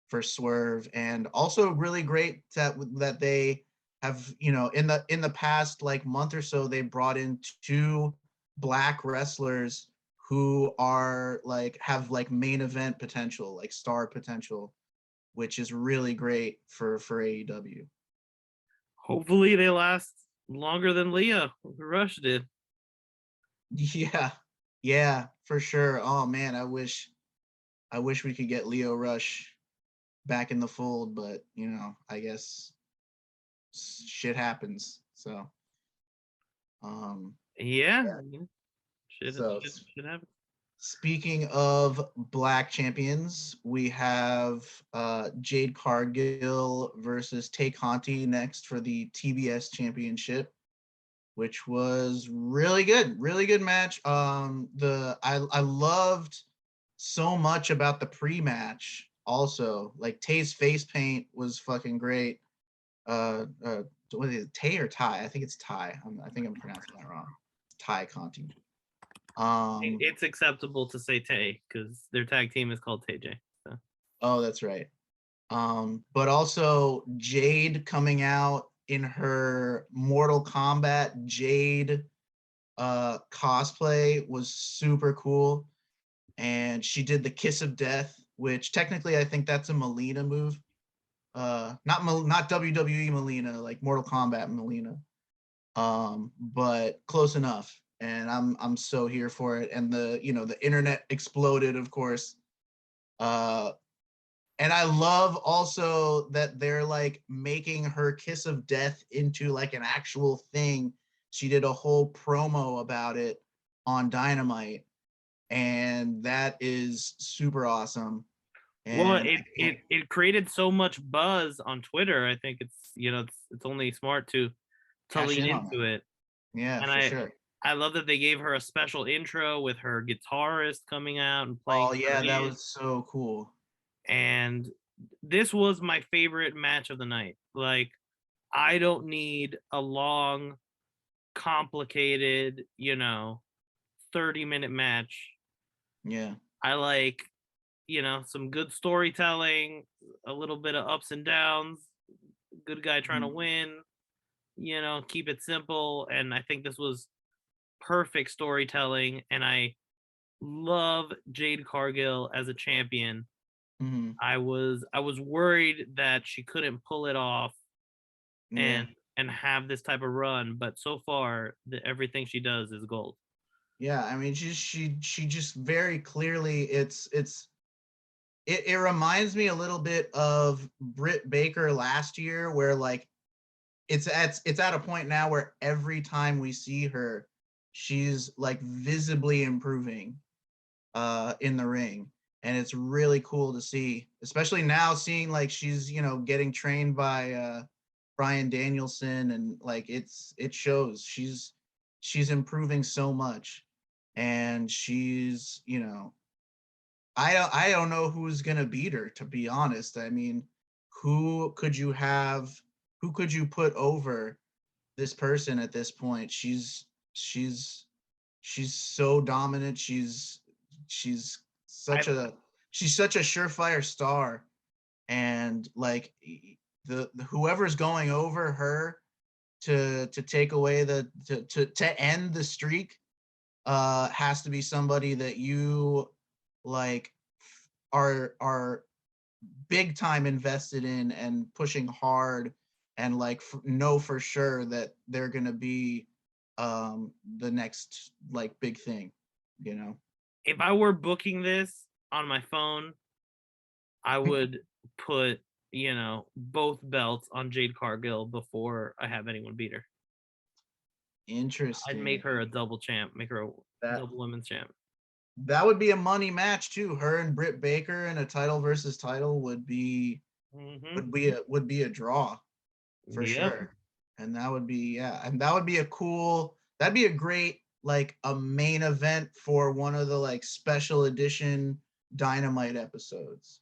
for Swerve, and also really great that they have, you know, in the past like month or so, they brought in 2 black wrestlers who are like have like main event potential, like star potential, which is really great for AEW. Hopefully they last longer than Leo Rush did. Yeah, for sure. Oh man, I wish we could get Leo Rush back in the fold, but you know, I guess shit happens. So Yeah. Shit so happens. speaking of black champions, we have Jade Cargill versus Tay Conti next for the TBS championship, which was really good match. I loved so much about the pre-match. Also, like Tay's face paint was fucking great. What is it, Tay or Ty? I think it's Ty. I think I'm pronouncing that wrong. It's Ty Conti. It's acceptable to say Tay because their tag team is called Tay J. So. Oh, that's right. But also Jade coming out in her Mortal Kombat Jade cosplay was super cool, and she did the Kiss of Death, which technically I think that's a Melina move. Not WWE Melina, like Mortal Kombat Melina. But close enough. And I'm so here for it. And the internet exploded, of course. And I love also that they're like making her Kiss of Death into like an actual thing. She did a whole promo about it on Dynamite, and that is super awesome. And well, it created so much buzz on Twitter. I think it's only smart to lean into it. Yeah, and for sure. I love that they gave her a special intro with her guitarist coming out and playing. Oh yeah, that was so cool. And this was my favorite match of the night. Like, I don't need a long, complicated, 30-minute match. Yeah. I like, some good storytelling, a little bit of ups and downs, good guy trying to win, keep it simple. And I think this was perfect storytelling, and I love Jade Cargill as a champion. Mm-hmm. I was worried that she couldn't pull it off and have this type of run, but so far everything she does is gold. Yeah, I mean, she just very clearly it reminds me a little bit of Britt Baker last year, where like it's at a point now where every time we see her, she's like visibly improving in the ring. And it's really cool to see, especially now seeing like she's, getting trained by Bryan Danielson, and like it shows she's improving so much. And she's, I don't know who's gonna beat her, to be honest. I mean, who could you put over this person at this point? She's so dominant. She's such a surefire star, and like the whoever's going over her to take away to end the streak has to be somebody that you like are big time invested in and pushing hard, and like know for sure that they're gonna be the next like big thing, you know. If I were booking this on my phone, I would put, both belts on Jade Cargill before I have anyone beat her. Interesting. I'd make her a double champ, make her a That- double women's champ. That would be a money match too. Her and Britt Baker in a title versus title would be a draw for Yep. sure. And that would be and that would be that'd be a great like a main event for one of the like special edition Dynamite episodes.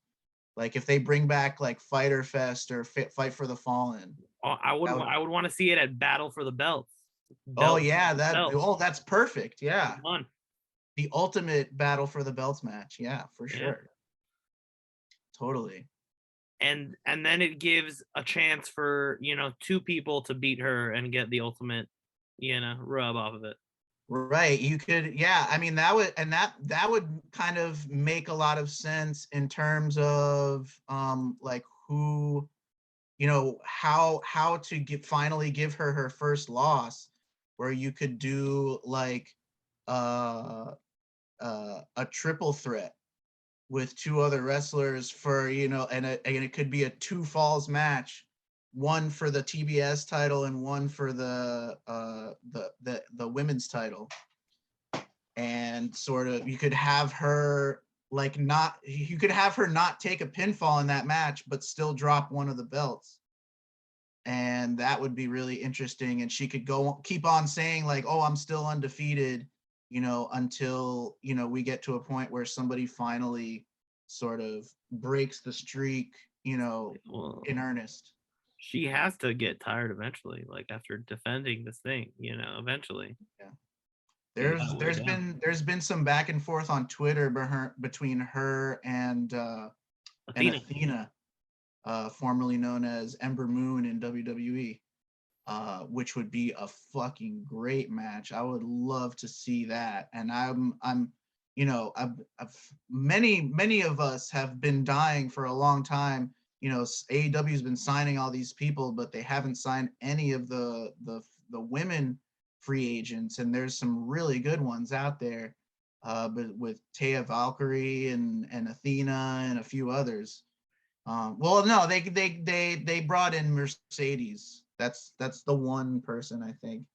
Like if they bring back like Fighter Fest or Fight for the Fallen. I would want to see it at Battle for the Belts. That's perfect. Yeah. Fun. The ultimate Battle for the Belts match. Yeah, for sure. Totally. And then it gives a chance for, two people to beat her and get the ultimate, rub off of it. Right. You could, I mean, that would kind of make a lot of sense in terms of like who, how to finally give her first loss, where you could do like a triple threat with two other wrestlers for, and it could be a 2 falls match, one for the TBS title and one for the women's title. And sort of you could have her not take a pinfall in that match, but still drop one of the belts. And that would be really interesting. And she could keep on saying like, oh, I'm still undefeated, until, we get to a point where somebody finally sort of breaks the streak, in earnest. She has to get tired eventually, like after defending this thing, eventually. Yeah. There's been some back and forth on Twitter between her and Athena, formerly known as Ember Moon in WWE, which would be a fucking great match. I would love to see that. And many of us have been dying for a long time. AEW's been signing all these people, but they haven't signed any of the women free agents, and there's some really good ones out there, but with Taya Valkyrie and Athena and a few others. They brought in Mercedes. That's the one person I think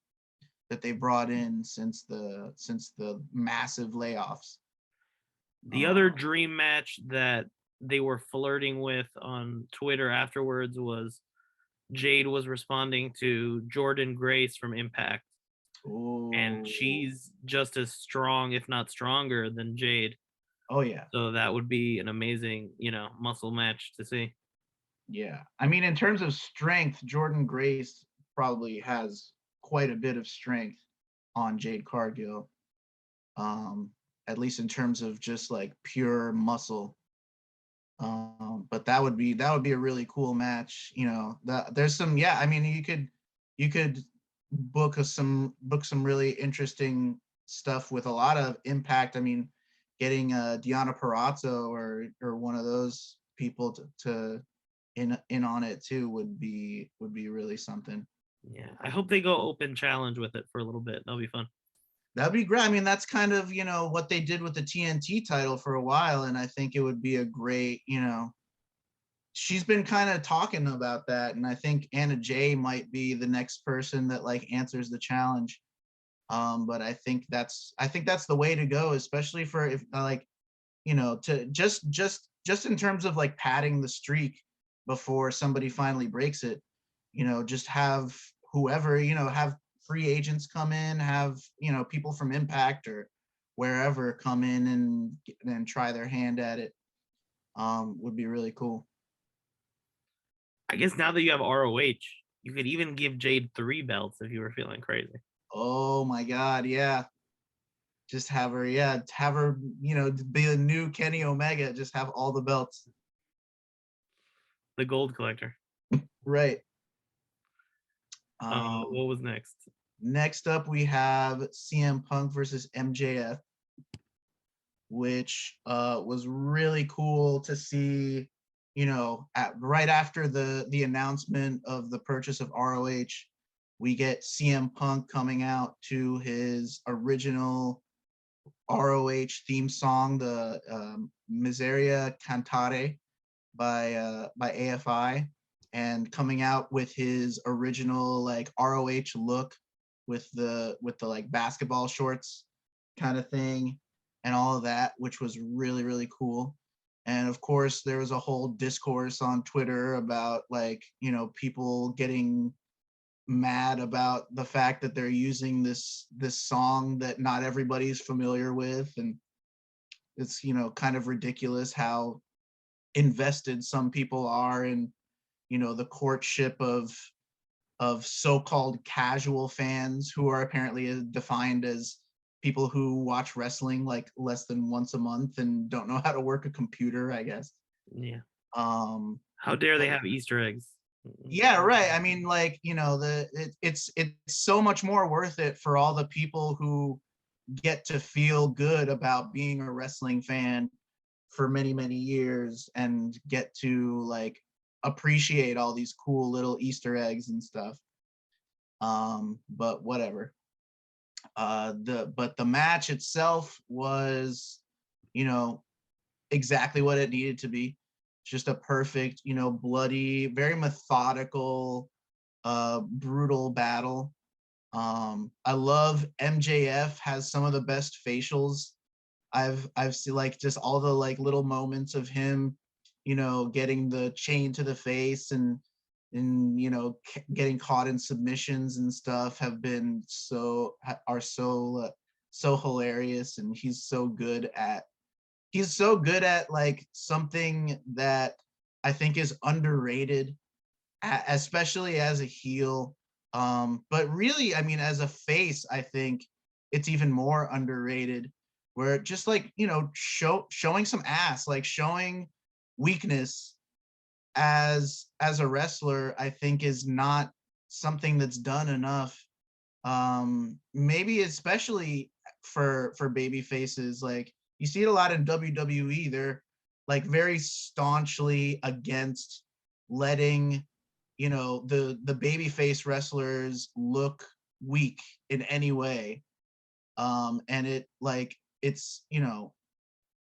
that they brought in since the massive layoffs. The other dream match that they were flirting with on Twitter afterwards was Jade was responding to Jordan Grace from Impact. Ooh. And she's just as strong, if not stronger, than Jade. Oh yeah. So that would be an amazing, muscle match to see. Yeah. I mean, in terms of strength, Jordan Grace probably has quite a bit of strength on Jade Cargill. At least in terms of just like pure muscle. But that would be a really cool match. There's some, I mean, you could book some really interesting stuff with a lot of Impact. I mean, getting Deonna Purrazzo or one of those people to in on it too would be really something. Yeah, I hope they go open challenge with it for a little bit. That'll be fun. That'd be great. I mean, that's kind of, what they did with the TNT title for a while. And I think it would be a great, she's been kind of talking about that. And I think Anna Jay might be the next person that like answers the challenge. But I think that's the way to go, especially for if like, to just in terms of like padding the streak before somebody finally breaks it, just have whoever, have free agents come in, have, people from Impact or wherever come in and try their hand at it. Would be really cool. I guess now that you have ROH, you could even give Jade 3 belts if you were feeling crazy. Oh my God, yeah. Just have her, be the new Kenny Omega, just have all the belts. The gold collector. Right. What was next? Next up, we have CM Punk versus MJF, which was really cool to see, right after the announcement of the purchase of ROH. We get CM Punk coming out to his original ROH theme song, the Miseria Cantare by AFI, and coming out with his original like ROH look with the like basketball shorts kind of thing and all of that, which was really, really cool. And of course, there was a whole discourse on Twitter about like, you know, people getting mad about the fact that they're using this song that not everybody's familiar with, and it's, you know, kind of ridiculous how invested some people are in, you know, the courtship of so-called casual fans who are apparently defined as people who watch wrestling like less than once a month and don't know how to work a computer, I guess. Yeah. How dare they have Easter eggs? Yeah, right. I mean, like, you know, it's so much more worth it for all the people who get to feel good about being a wrestling fan for many, many years and get to like appreciate all these cool little Easter eggs and stuff. But whatever. The match itself was, you know, exactly what it needed to be. Just a perfect, you know, bloody, very methodical, brutal battle. I love MJF has some of the best facials I've seen, like just all the like little moments of him, you know, getting the chain to the face and you know, getting caught in submissions and stuff have been so hilarious. And he's so good at like something that I think is underrated, especially as a heel. But really, I mean, as a face, I think it's even more underrated, where just like, you know, showing some ass, like showing weakness as a wrestler, I think is not something that's done enough. Maybe especially for baby faces. Like you see it a lot in WWE. They're like very staunchly against letting, you know, the babyface wrestlers look weak in any way. And it like it's, you know,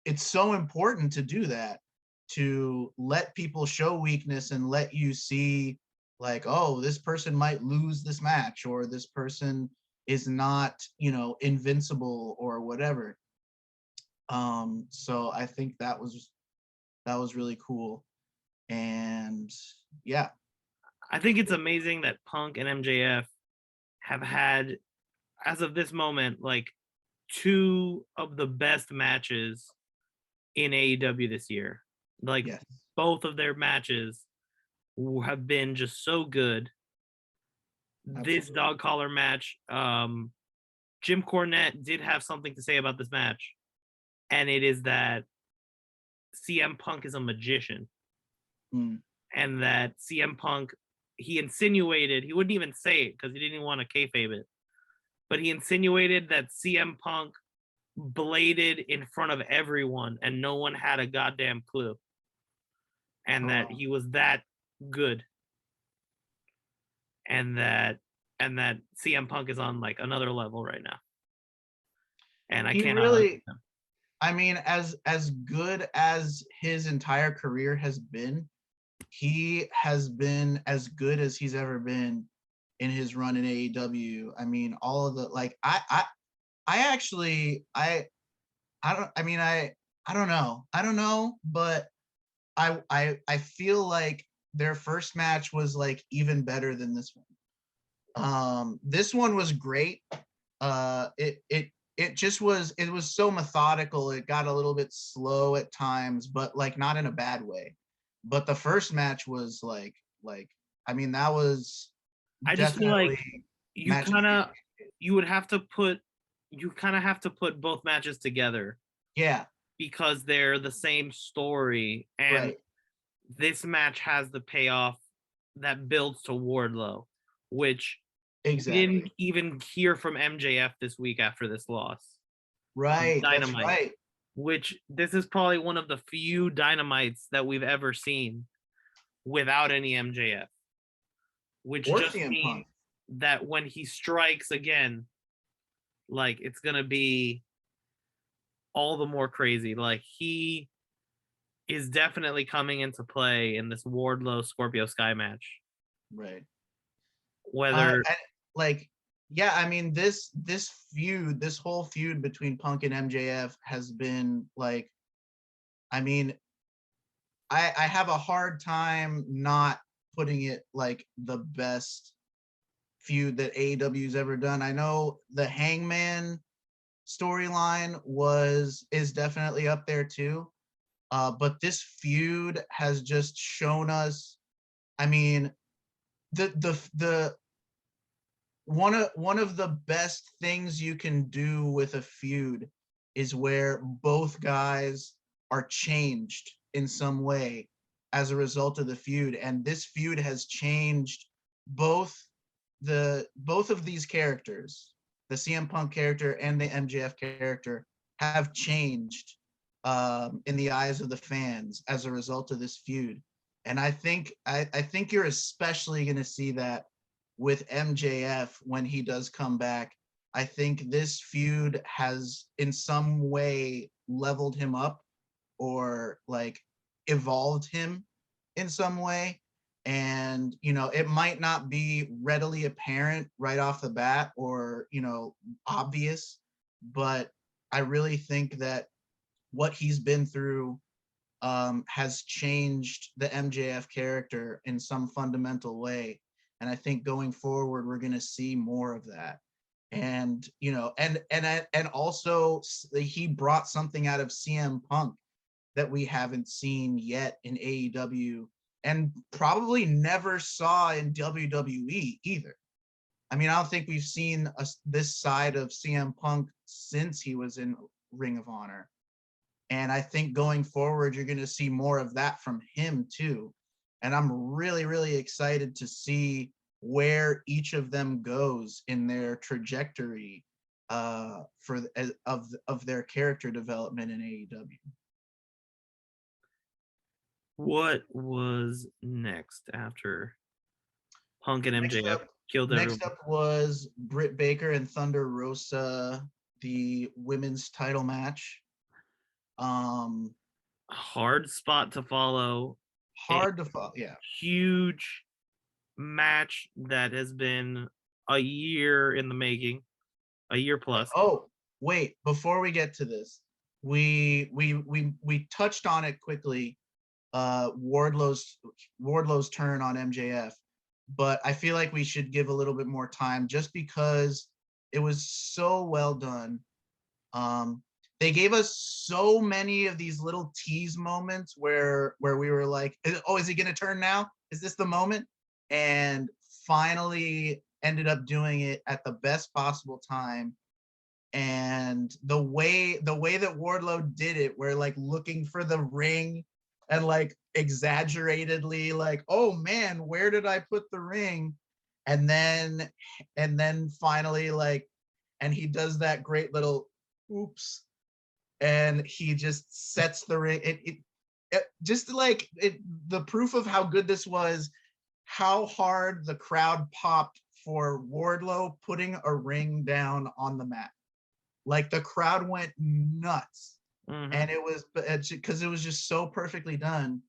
it's so important to do that, to let people show weakness and let you see like, oh, this person might lose this match, or this person is not, you know, invincible or whatever. So I think that was really cool. And yeah, I think it's amazing that Punk and MJF have had, as of this moment, like two of the best matches in AEW this year. Like yes. Both of their matches have been just so good. Absolutely. This dog collar match, Jim Cornette did have something to say about this match, and it is that CM Punk is a magician. And that CM Punk, he insinuated, he wouldn't even say it because he didn't even want to kayfabe it, but he insinuated that CM Punk bladed in front of everyone and no one had a goddamn clue, and that he was that good, and that CM Punk is on like another level right now, and I can't really, I mean, as good as his entire career has been, he has been as good as he's ever been in his run in AEW. I mean, all of the like, I don't know, but I feel like their first match was like even better than this one. This one was great. It just was, it was so methodical. It got a little bit slow at times, but like not in a bad way. But the first match was like I mean, that was, I just feel like you kind of have to put both matches together. Yeah. Because they're the same story, and right. This match has the payoff that builds to Wardlow, which we didn't even hear from MJF this week after this loss. Right. Dynamite, that's right. Which this is probably one of the few Dynamites that we've ever seen without any MJF. Which or just CM means Punk. that when he strikes again, like it's gonna be all the more crazy. Like he is definitely coming into play in this Wardlow Scorpio Sky match. Right. Whether Yeah, I mean this feud, this whole feud between Punk and MJF has been like, I mean, I have a hard time not putting it like the best feud that AEW's ever done. I know the Hangman storyline is definitely up there too. But this feud has just shown us, I mean, the one of the best things you can do with a feud is where both guys are changed in some way as a result of the feud. And this feud has changed both of these characters, the CM Punk character and the MJF character, have changed in the eyes of the fans as a result of this feud. And I think you're especially going to see that with MJF when he does come back. I think this feud has in some way leveled him up or like evolved him in some way. And, you know, it might not be readily apparent right off the bat or, you know, obvious, but I really think that what he's been through has changed the MJF character in some fundamental way. And I think going forward, we're going to see more of that. And, you know, and also he brought something out of CM Punk that we haven't seen yet in AEW and probably never saw in WWE either. I mean, I don't think we've seen this side of CM Punk since he was in Ring of Honor. And I think going forward, you're going to see more of that from him too. And I'm really, really excited to see where each of them goes in their trajectory of their character development in AEW. what was next after Punk and MJF killed everyone? Next up was Britt Baker and Thunder Rosa, the women's title match. Hard spot to follow. Hard to follow, yeah. Huge match that has been a year in the making, a year plus. Oh, wait, before we get to this, we touched on it quickly. Wardlow's turn on MJF, but I feel like we should give a little bit more time just because it was so well done. They gave us so many of these little tease moments where we were like, oh, is he gonna turn now? Is this the moment? And finally ended up doing it at the best possible time. And the way that Wardlow did it, where like looking for the ring and like exaggeratedly like, oh man, where did I put the ring? And then finally like, and he does that great little oops, and he just sets the ring. It just like it, the proof of how good this was, how hard the crowd popped for Wardlow putting a ring down on the mat. Like the crowd went nuts. Mm-hmm. And it was because it was just so perfectly done.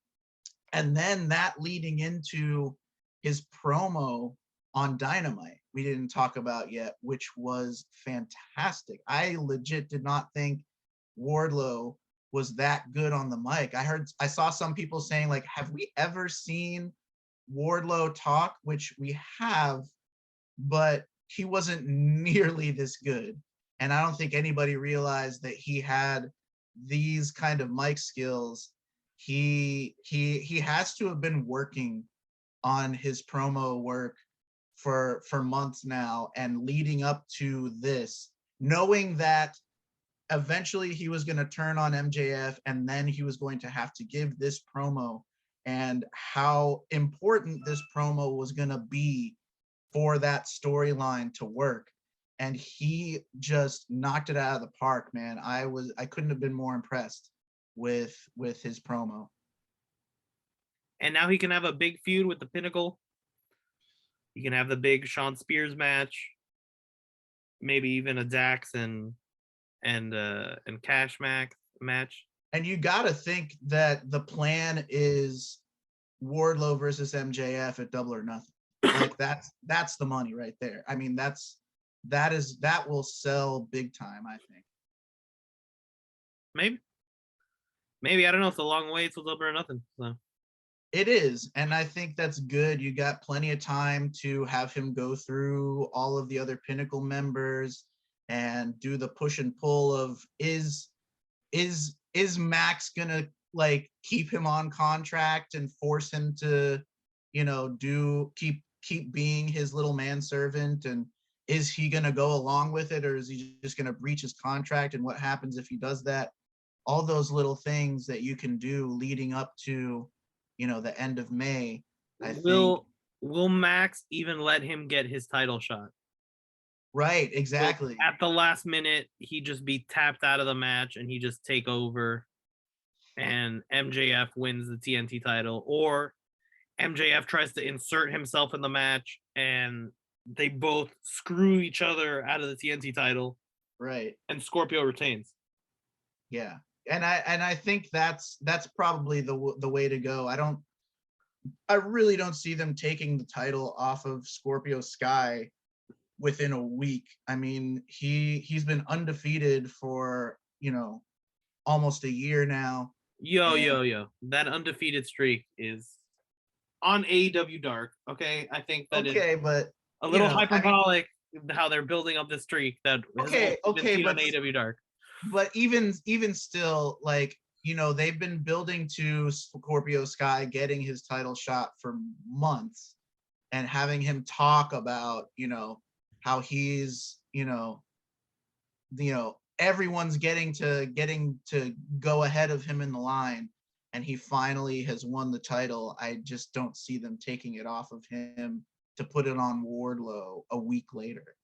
And then that leading into his promo on Dynamite, we didn't talk about yet, which was fantastic. I legit did not think Wardlow was that good on the mic. I saw some people saying like, have we ever seen Wardlow talk? Which we have, but he wasn't nearly this good. And I don't think anybody realized that he had these kind of mic skills. He has to have been working on his promo work for months now, and leading up to this, knowing that eventually he was going to turn on MJF and then he was going to have to give this promo, and how important this promo was going to be for that storyline to work. And he just knocked it out of the park, man. I couldn't have been more impressed with his promo. And now he can have a big feud with the Pinnacle. You can have the big Shawn Spears match, maybe even a Dax and Cash match. And you got to think that the plan is Wardlow versus MJF at Double or Nothing. Like that's the money right there. I mean, that will sell big time, I think. Maybe I don't know. It's a long way till Double or Nothing. So it is, and I think that's good. You got plenty of time to have him go through all of the other Pinnacle members and do the push and pull of is Max gonna like keep him on contract and force him to, keep being his little manservant, and is he gonna go along with it, or is he just gonna breach his contract? And what happens if he does that? All those little things that you can do leading up to, the end of May. Will Max even let him get his title shot? Right, exactly. So at the last minute, he just be tapped out of the match and he just take over and MJF wins the TNT title, or MJF tries to insert himself in the match and they both screw each other out of the TNT title. Right. And Scorpio retains. Yeah. And I think that's probably the way to go. I really don't see them taking the title off of Scorpio Sky within a week. I mean, he's been undefeated for, almost a year now. Yo. That undefeated streak is on AEW Dark. Okay. I think that is but a little hyperbolic how they're building up the streak that but on AEW Dark. But even still, like, they've been building to Scorpio Sky getting his title shot for months and having him talk about, how he's, everyone's getting to go ahead of him in the line, and he finally has won the title. I just don't see them taking it off of him to put it on Wardlow a week later.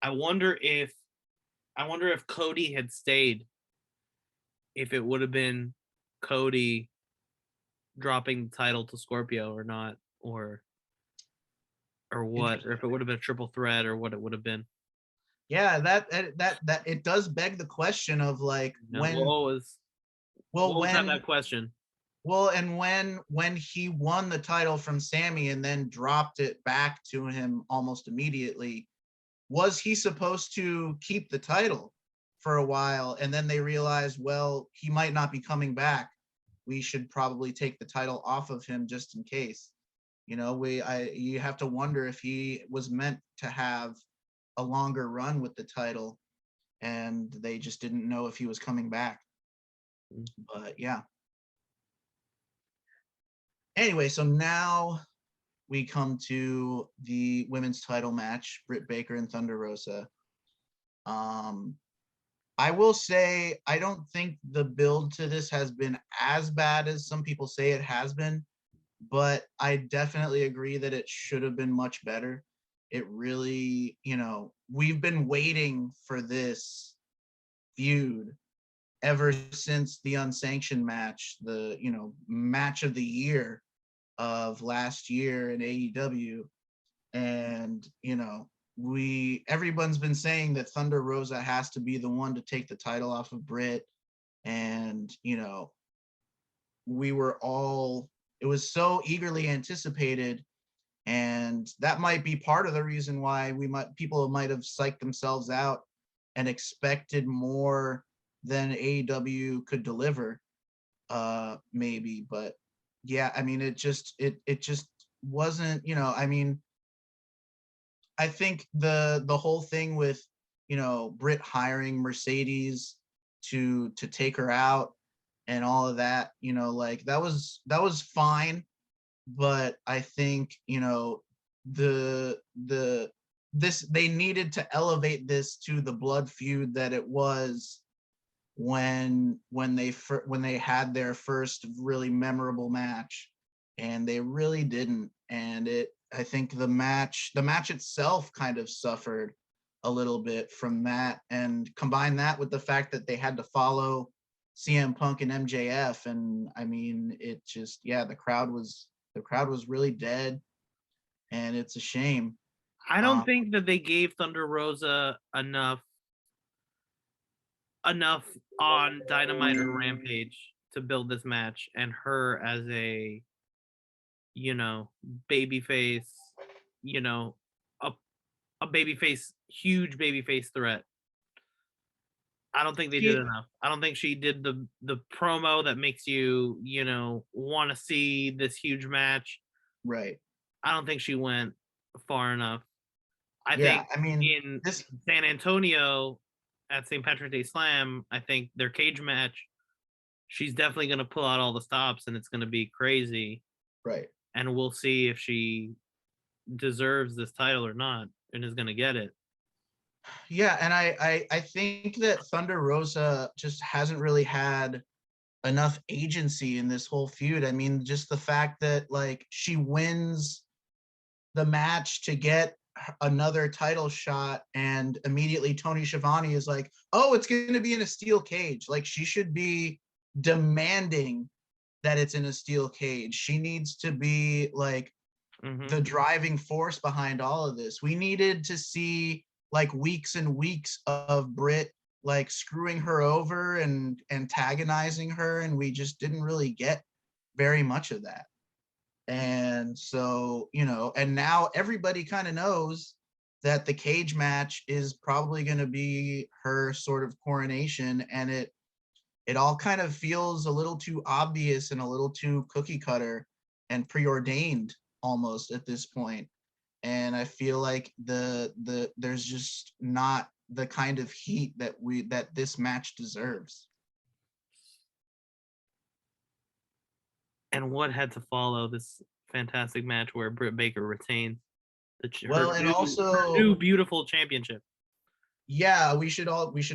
I wonder if Cody had stayed, if it would have been Cody dropping the title to Scorpio or not, or what, or if it would have been a triple threat, or what it would have been. Yeah, that it does beg the question of like when that question. Well, and when he won the title from Sammy and then dropped it back to him almost immediately, was he supposed to keep the title for a while? And then they realized, well, he might not be coming back. We should probably take the title off of him just in case. You have to wonder if he was meant to have a longer run with the title and they just didn't know if he was coming back. But yeah. Anyway, so now we come to the women's title match, Britt Baker and Thunder Rosa. I will say, I don't think the build to this has been as bad as some people say it has been, but I definitely agree that it should have been much better. It really, we've been waiting for this feud ever since the unsanctioned match, the, match of the year of last year in AEW. And, everyone's been saying that Thunder Rosa has to be the one to take the title off of Britt. And, it was so eagerly anticipated. And that might be part of the reason why people might have psyched themselves out and expected more than AEW could deliver, maybe. But yeah, I mean, it just wasn't, I think the whole thing with, Britt hiring Mercedes to take her out and all of that, like that was fine. But I think, they needed to elevate this to the blood feud that it was when they had their first really memorable match, and they really didn't. And I think the match itself kind of suffered a little bit from that, and combine that with the fact that they had to follow CM Punk and MJF, and I mean, it just, the crowd was really dead. and it's a shame. I don't think that they gave Thunder Rosa enough on Dynamite or Rampage to build this match, and her as a, you know, babyface, you know, a babyface, huge babyface threat. I don't think they did enough. I don't think she did the promo that makes you, you know, want to see this huge match. Right. I don't think she went far enough. I Yeah, think I mean, in this San Antonio at St. Patrick's Day Slam, I think their cage match, she's definitely going to pull out all the stops and it's going to be crazy. right. And we'll see if she deserves this title or not and is going to get it. Yeah, and I think that Thunder Rosa just hasn't really had enough agency in this whole feud. I mean, just the fact that like she wins the match to get another title shot, and immediately Tony Schiavone is like, "Oh, it's going to be in a steel cage." Like she should be demanding that it's in a steel cage. She needs to be like the driving force behind all of this. We needed to see like weeks and weeks of Britt like screwing her over and antagonizing her, and we just didn't really get very much of that. And so, you know, and now everybody kind of knows that the cage match is probably going to be her sort of coronation, and it all kind of feels a little too obvious and a little too cookie cutter and preordained almost at this point. And I feel like there's just not the kind of heat that this match deserves. And what had to follow this fantastic match where Britt Baker retains also new beautiful championship. Yeah, we should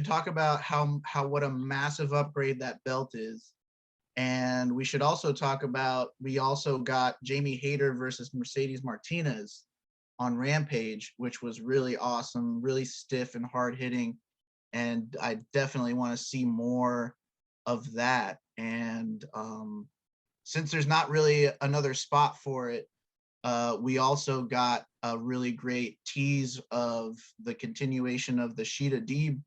talk about how what a massive upgrade that belt is. And we should also talk about, we also got Jamie Hayter versus Mercedes Martinez on Rampage, which was really awesome, really stiff and hard hitting. And I definitely want to see more of that. And since there's not really another spot for it, we also got a really great tease of the continuation of the Sheeta Deeb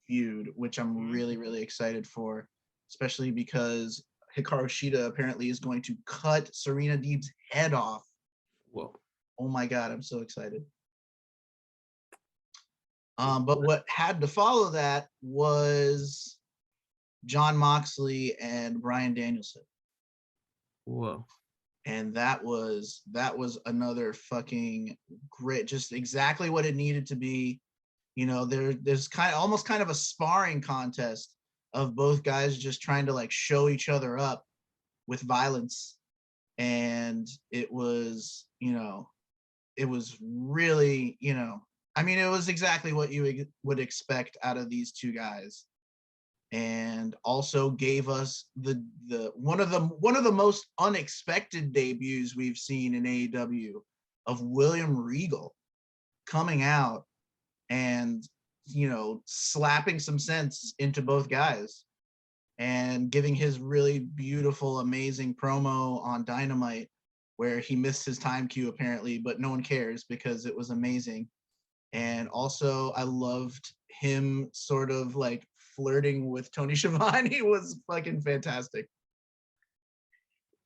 feud, which I'm really, really excited for, especially because Hikaru Shida apparently is going to cut Serena Deeb's head off. Whoa. Oh my God, I'm so excited. But what had to follow that was Jon Moxley and Bryan Danielson. Whoa. And that was another fucking great, just exactly what it needed to be. You know, there's almost kind of a sparring contest of both guys just trying to like show each other up with violence. And it was, you know, it was really, you know, I mean, it was exactly what you would expect out of these two guys. And also gave us the one of the most unexpected debuts we've seen in AEW of William Regal coming out and, you know, slapping some sense into both guys and giving his really beautiful, amazing promo on Dynamite, where he missed his time cue apparently, but no one cares because it was amazing. And also I loved him sort of like flirting with Tony Schiavone was fucking fantastic.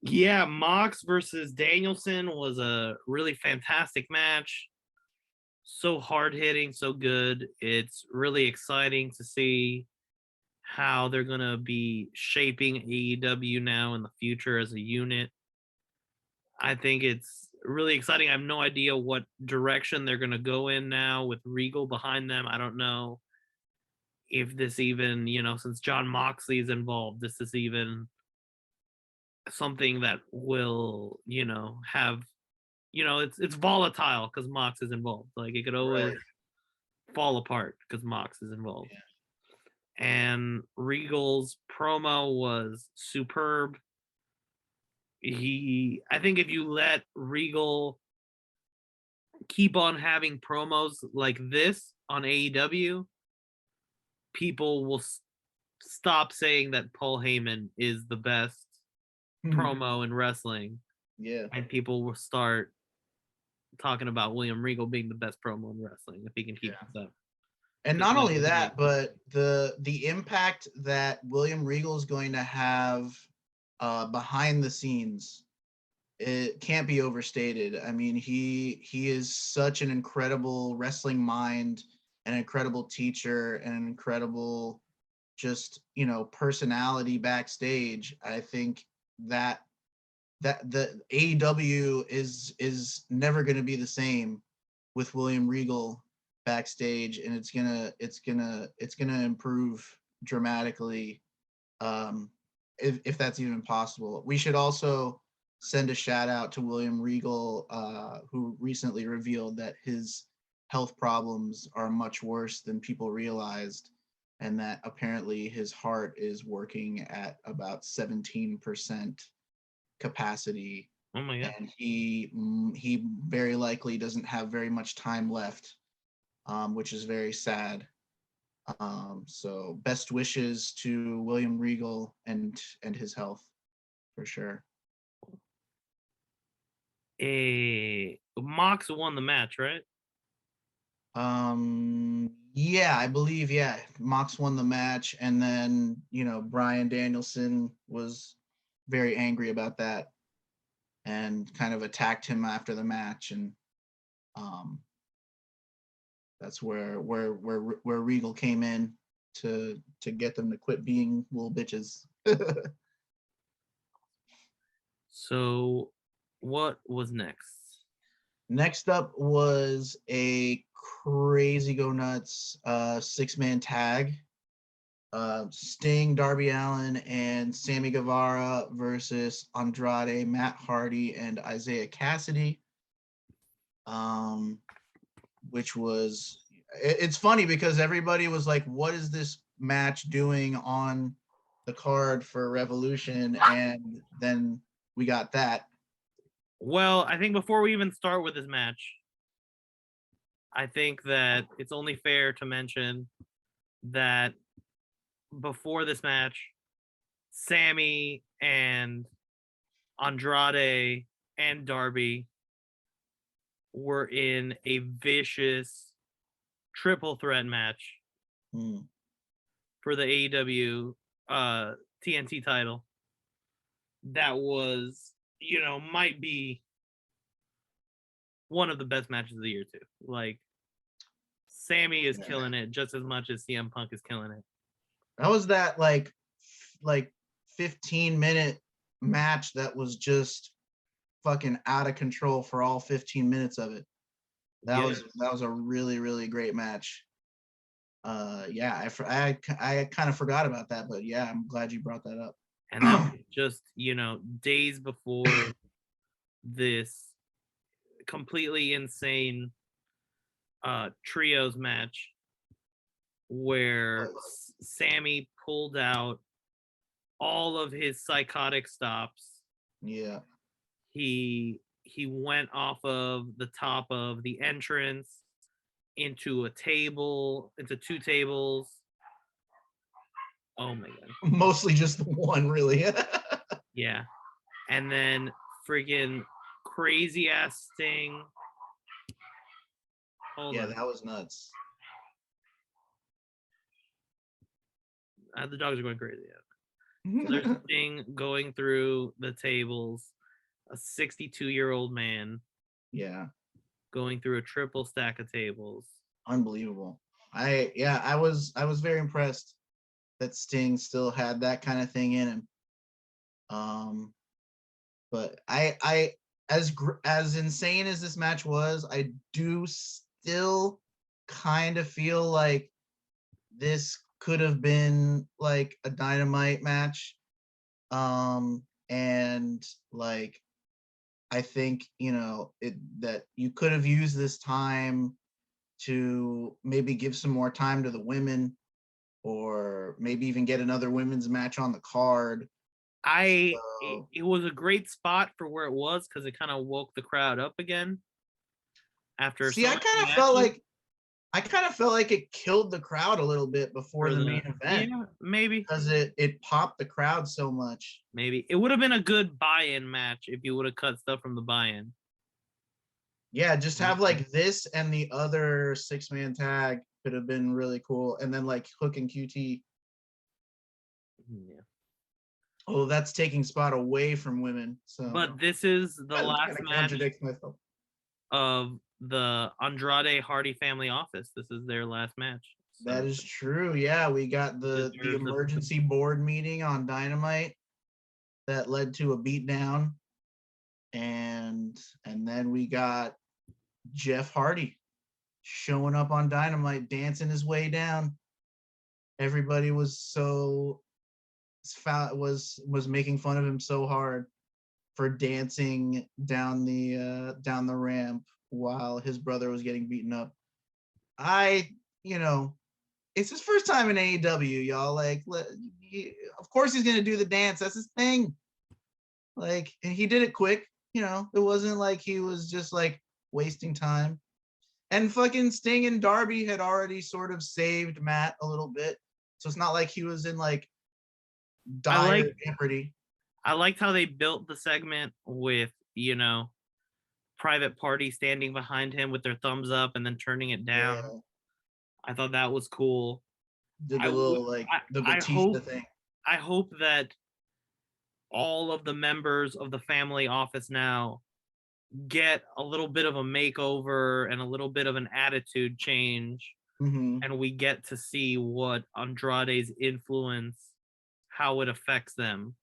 Yeah, Mox versus Danielson was a really fantastic match. So hard hitting, so good. It's really exciting to see how they're going to be shaping AEW now in the future as a unit. I think it's really exciting. I have no idea what direction they're going to go in now with Regal behind them. I don't know if this even, you know, since Jon Moxley is involved, this is even something that will, you know, have, you know, it's volatile because Mox is involved. Like it could always fall apart because Mox is involved. Yeah. And Regal's promo was superb. I think if you let Regal keep on having promos like this on AEW, people will stop saying that Paul Heyman is the best promo in wrestling Yeah. And people will start talking about William Regal being the best promo in wrestling if he can keep this up. And not only that, but the impact that William Regal is going to have behind the scenes, it can't be overstated. I mean, he is such an incredible wrestling mind, an incredible teacher, and an incredible just, personality backstage. I think that the AEW is never going to be the same with William Regal backstage, and it's gonna improve dramatically, if that's even possible. We should also send a shout out to William Regal, who recently revealed that his health problems are much worse than people realized, and that apparently his heart is working at about 17% capacity. Oh my god! And he very likely doesn't have very much time left, which is very sad. So best wishes to William Regal and his health, for sure. Mox won the match, right? Yeah, I believe, Mox won the match, and then Bryan Danielson was very angry about that and kind of attacked him after the match, and that's where Regal came in to get them to quit being little bitches. So what was next? Next up was a crazy go nuts 6-man tag. Sting, Darby Allin, and Sammy Guevara versus Andrade, Matt Hardy, and Isaiah Cassidy. Which was, it's funny because everybody was like, what is this match doing on the card for Revolution? And then we got that. Well, I think before we even start with this match, I think that it's only fair to mention that before this match, Sammy and Andrade and Darby were in a vicious triple threat match for the AEW TNT title. That was, might be one of the best matches of the year too. Like, Sammy is killing it just as much as CM Punk is killing it. That was that like 15-minute match that was just fucking out of control for all 15 minutes of it. That was a really, really great match. I kind of forgot about that, but yeah, I'm glad you brought that up. And that was just, days before this completely insane trios match where Sammy pulled out all of his psychotic stops. Yeah. He went off of the top of the entrance into two tables. Oh my god. Mostly just the one, really. Yeah. And then freaking crazy ass Sting. Hold on. That was nuts. The dogs are going crazy. Yeah. So there's Sting going through the tables. A 62-year-old man. Yeah. Going through a triple stack of tables. Unbelievable. I was very impressed that Sting still had that kind of thing in him. But I as insane as this match was, I do still kind of feel like this could have been like a Dynamite match. And like, I think, that you could have used this time to maybe give some more time to the women, or maybe even get another women's match on the card. It was a great spot for where it was because it kind of woke the crowd up again. After I kind of felt like I kind of felt like it killed the crowd a little bit before the main event. Yeah, maybe. Because it popped the crowd so much. Maybe. It would have been a good buy-in match if you would have cut stuff from the buy-in. Yeah, just have like this and the other 6-man tag could have been really cool. And then like Hook and QT. Yeah. Oh, that's taking spot away from women. So But this is the last match myself. of the Andrade Hardy family office. This is their last match. So That is true. Yeah, we got the emergency board meeting on Dynamite that led to a beatdown. And then we got Jeff Hardy showing up on Dynamite, dancing his way down. Everybody was making fun of him so hard for dancing down the ramp while his brother was getting beaten up. It's his first time in AEW, y'all. Like, of course he's gonna do the dance. That's his thing. Like, and he did it quick. It wasn't like he was just like wasting time. And fucking Sting and Darby had already sort of saved Matt a little bit, so it's not like he was in like dire jeopardy. I liked how they built the segment with, Private Party standing behind him with their thumbs up and then turning it down. Yeah. I thought that was cool. Did the Batista thing. I hope that all of the members of the family office now get a little bit of a makeover and a little bit of an attitude change. Mm-hmm. And we get to see what Andrade's influence, how it affects them.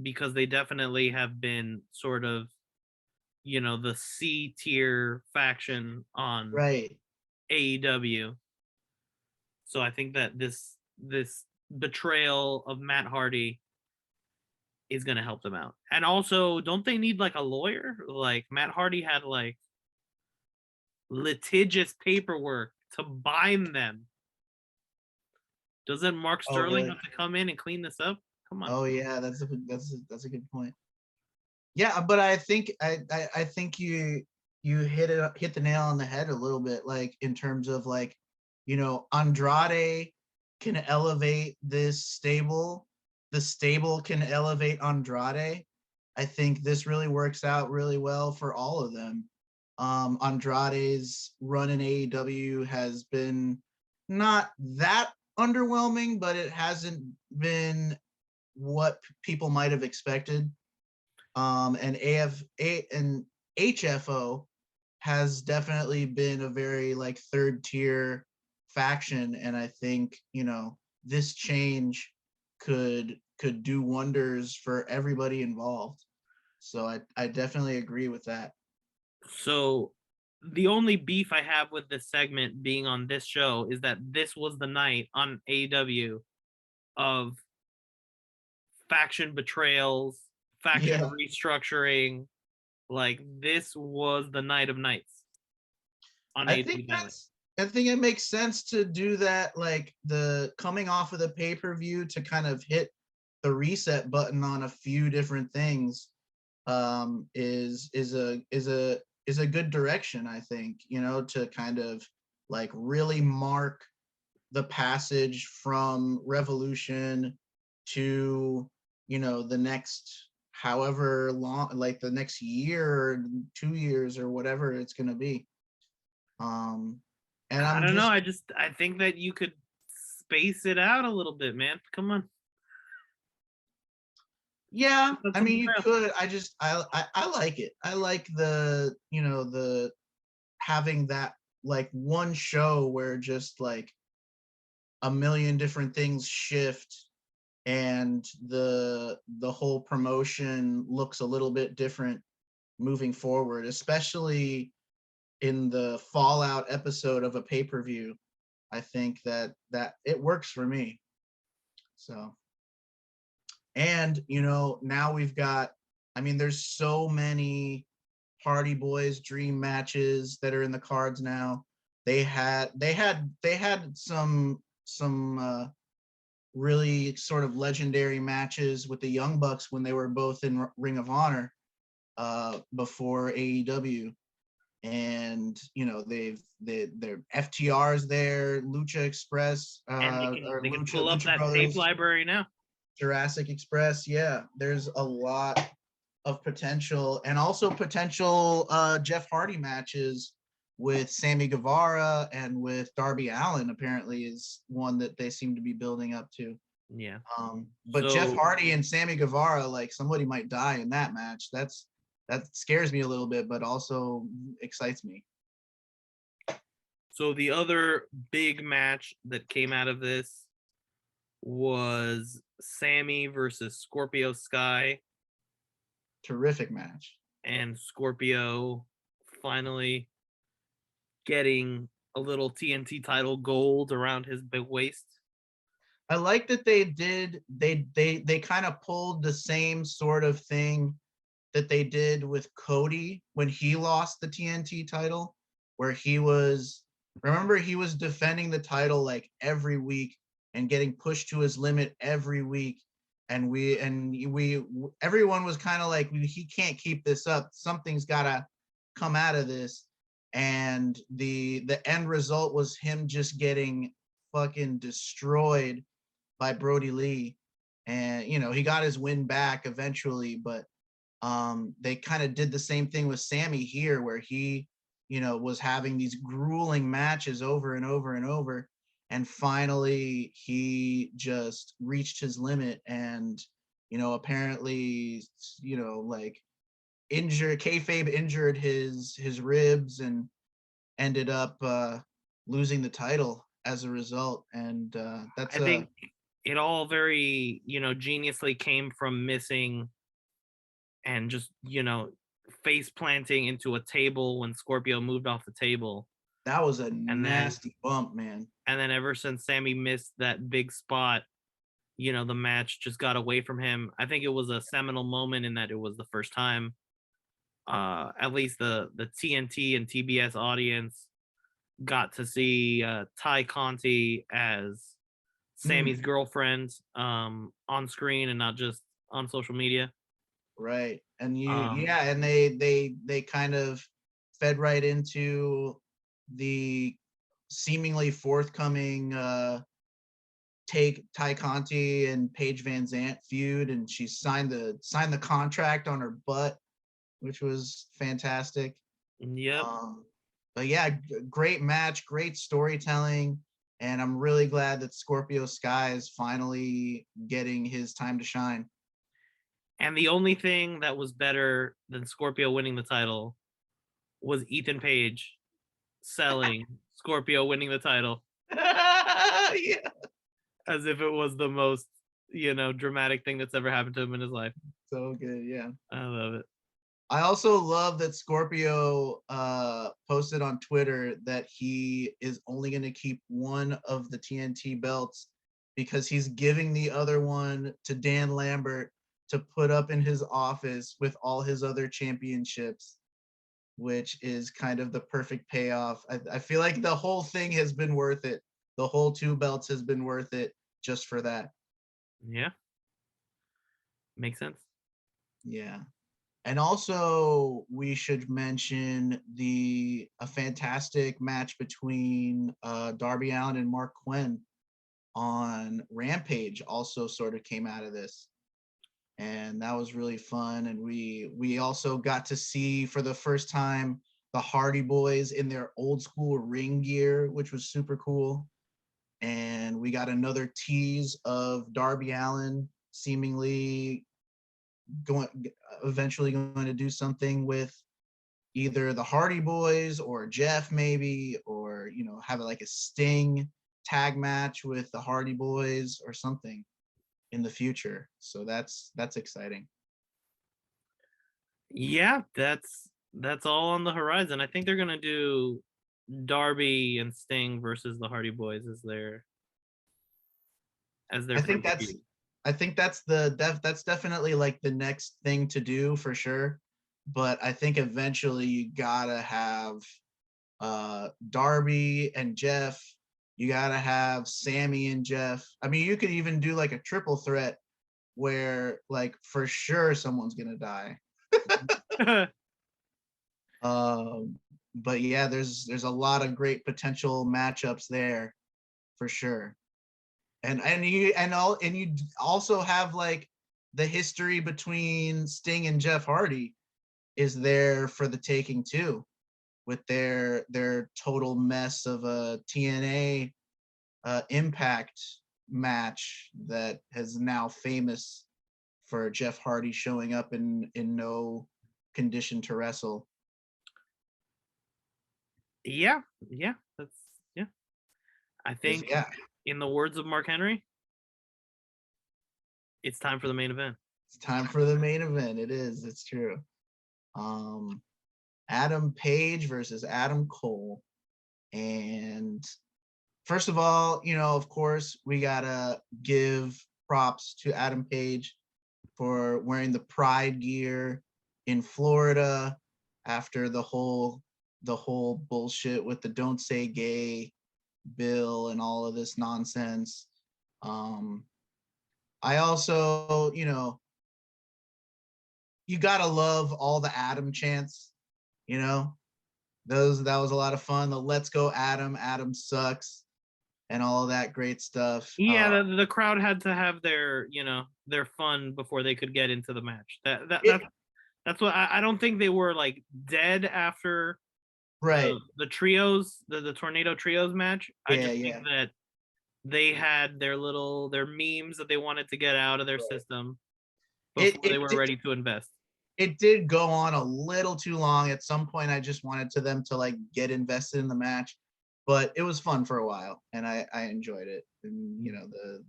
Because they definitely have been sort of, the C tier faction on AEW. So I think that this betrayal of Matt Hardy is going to help them out. And also, don't they need like a lawyer? Like Matt Hardy had like litigious paperwork to bind them. Doesn't Mark Sterling have to come in and clean this up? Come on. Oh yeah, that's a good point. Yeah, but I think I think you hit the nail on the head a little bit, like in terms of like, Andrade can elevate this stable. The stable can elevate Andrade. I think this really works out really well for all of them. Andrade's run in AEW has been not that underwhelming, but it hasn't been what people might have expected. And HFO has definitely been a very like third tier faction, and I think this change could do wonders for everybody involved. So I definitely agree with that. So the only beef I have with this segment being on this show is that this was the night on AEW of faction betrayals, faction restructuring. Like, this was the night of nights on AEW. I think it makes sense to do that, like the coming off of the pay-per-view to kind of hit the reset button on a few different things is a good direction, I think, to kind of like really mark the passage from Revolution to, the next however long, like the next year or 2 years or whatever it's going to be. And I don't know. I think that you could space it out a little bit, man. Come on. Yeah, I mean, you could. I like it. I like the having that like one show where just like a million different things shift and the whole promotion looks a little bit different moving forward, especially in the Fallout episode of a pay-per-view. I think that it works for me. So, and now we've got, there's so many Hardy Boys dream matches that are in the cards now. They had some really sort of legendary matches with the Young Bucks when they were both in Ring of Honor before AEW. and their FTR's there, Lucha Express, And or they can Lucha pull up Lucha that Brothers, tape library now. Jurassic Express. Yeah, there's a lot of potential, and also potential Jeff Hardy matches with Sammy Guevara and with Darby Allin. Apparently, is one that they seem to be building up to. Yeah. But So- Jeff Hardy and Sammy Guevara, like, somebody might die in that match. That scares me a little bit, but also excites me. So the other big match that came out of this was Sammy versus Scorpio Sky, Terrific match. and Scorpio finally getting a little TNT title gold around his big waist. I like that they kind of pulled the same sort of thing that they did with Cody when he lost the TNT title, where he was defending the title like every week and getting pushed to his limit every week. And everyone was kind of like, he can't keep this up. Something's gotta come out of this. And the end result was him just getting fucking destroyed by Brody Lee. And he got his win back eventually, but they kind of did the same thing with Sammy here, where he was having these grueling matches over and over and over, and finally he just reached his limit, and apparently like kayfabe injured his ribs and ended up losing the title as a result. And that's I think it all very geniusly came from missing and just face planting into a table when Scorpio moved off the table. that was a nasty bump, man. And then ever since Sammy missed that big spot, the match just got away from him. I think it was a seminal moment in that it was the first time at least the TNT and TBS audience got to see Ty Conti as Sammy's girlfriend on screen and not just on social media. Right. And and they kind of fed right into the seemingly forthcoming take Ty Conti and Paige Van Zant feud, and she signed the contract on her butt, which was fantastic. Yep. But yeah, great match, great storytelling, and I'm really glad that Scorpio Sky is finally getting his time to shine. And the only thing that was better than Scorpio winning the title was Ethan Page selling Scorpio winning the title. Yeah. As if it was the most, dramatic thing that's ever happened to him in his life. So good, yeah. I love it. I also love that Scorpio posted on Twitter that he is only going to keep one of the TNT belts because he's giving the other one to Dan Lambert to put up in his office with all his other championships, which is kind of the perfect payoff. I feel like the whole thing has been worth it. The whole 2 belts has been worth it just for that. Yeah. Makes sense. Yeah. And also we should mention a fantastic match between Darby Allin and Mark Quinn on Rampage also sort of came out of this. And that was really fun. And we also got to see for the first time the Hardy Boys in their old school ring gear, which was super cool. And we got another tease of Darby Allin seemingly eventually going to do something with either the Hardy Boys or Jeff maybe, or have like a Sting tag match with the Hardy Boys or something in the future. So that's exciting. Yeah, that's all on the horizon. I think they're gonna do Darby and Sting versus the Hardy Boys as their I think that's that's definitely like the next thing to do for sure. But I think eventually you gotta have Darby and Jeff. You gotta have Sammy and Jeff. I mean, you could even do like a triple threat where like for sure someone's gonna die. but yeah, there's a lot of great potential matchups there for sure. And you also have like the history between Sting and Jeff Hardy is there for the taking too, with their total mess of a TNA Impact match that is now famous for Jeff Hardy showing up in no condition to wrestle. Yeah, that's yeah. I think in the words of Mark Henry, it's time for the main event. It's time for the main event. It is. It's true. Adam Page versus Adam Cole. And first of all, of course, we gotta give props to Adam Page for wearing the Pride gear in Florida after the whole bullshit with the Don't Say Gay bill and all of this nonsense. I also, you gotta love all the Adam chants, that was a lot of fun. The Let's Go Adam, Adam sucks, and all of that great stuff. Yeah, the crowd had to have their fun before they could get into the match. That's what I don't think they were like dead after the trios, the Tornado Trios match. I just think that they had their memes that they wanted to get out of their system before they were ready to invest. It did go on a little too long. At some point, I just wanted them to like get invested in the match, but it was fun for a while, and I enjoyed it. And the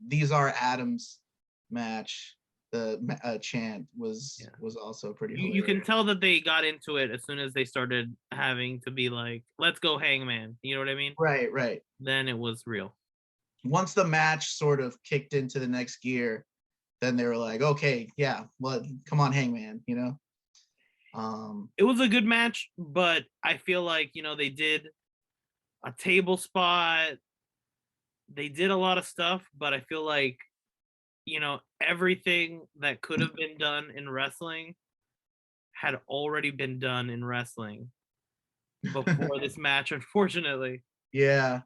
These Are Adams match, the chant was also pretty hilarious. You can tell that they got into it as soon as they started having to be like, let's go Hangman. You know what I mean? Right. Then it was real. Once the match sort of kicked into the next gear, then they were like, okay, yeah, well, come on, Hangman, It was a good match, but I feel like, they did a table spot. They did a lot of stuff, but I feel like, everything that could have been done in wrestling had already been done in wrestling before this match, unfortunately. Yeah.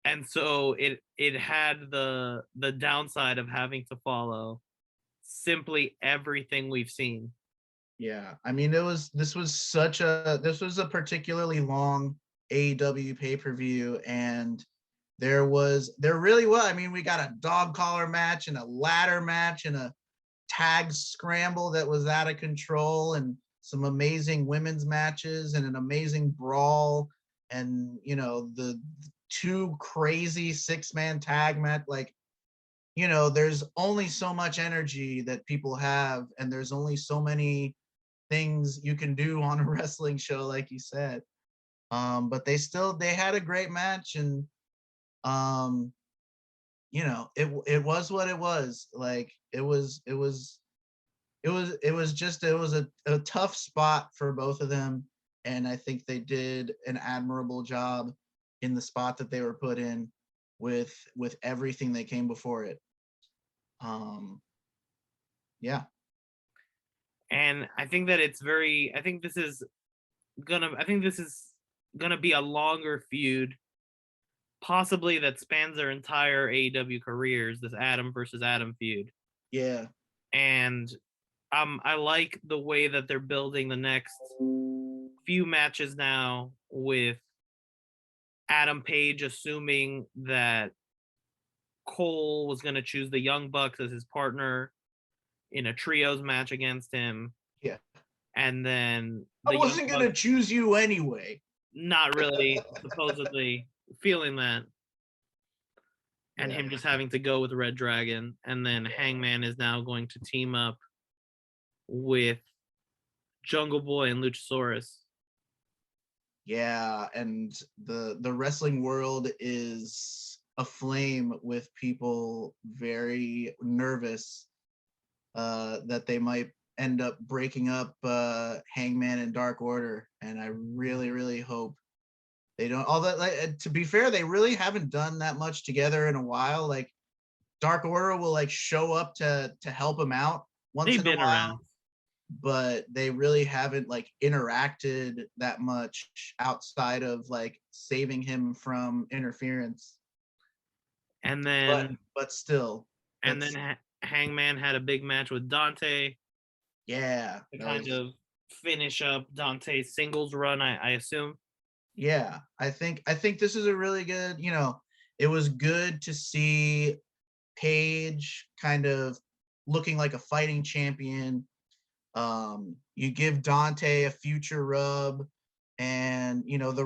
And so it had the downside of having to follow simply everything we've seen. Yeah. I mean, this was a particularly long AEW pay-per-view, and there really was. I mean, we got a dog collar match and a ladder match and a tag scramble that was out of control, and some amazing women's matches and an amazing brawl, and the two crazy 6-man tag match. Like, there's only so much energy that people have, and there's only so many things you can do on a wrestling show, like you said. But they had a great match, and it was what it was. Like, it was a tough spot for both of them, and I think they did an admirable job in the spot that they were put in with everything that came before it. Yeah. And I think that I think this is gonna be a longer feud, possibly that spans their entire AEW careers, this Adam versus Adam feud. Yeah. And I like the way that they're building the next few matches now, with Adam Page assuming that Cole was going to choose the Young Bucks as his partner in a trios match against him. Yeah. And then I wasn't going to choose you anyway. Not really, supposedly feeling that. And him just having to go with Red Dragon. And then Hangman is now going to team up with Jungle Boy and Luchasaurus. Yeah, and the wrestling world is aflame with people very nervous that they might end up breaking up Hangman and Dark Order, and I really, really hope they don't. Although, like, to be fair, they really haven't done that much together in a while. Like, Dark Order will like show up to help him out once in a while. but they really haven't like interacted that much outside of like saving him from interference. And then But still, Hangman had a big match with Dante yeah, to kind of finish up Dante's singles run, I assume. yeah, I think this is a really good, it was good to see Paige kind of looking like a fighting champion. You give Dante a future rub, and even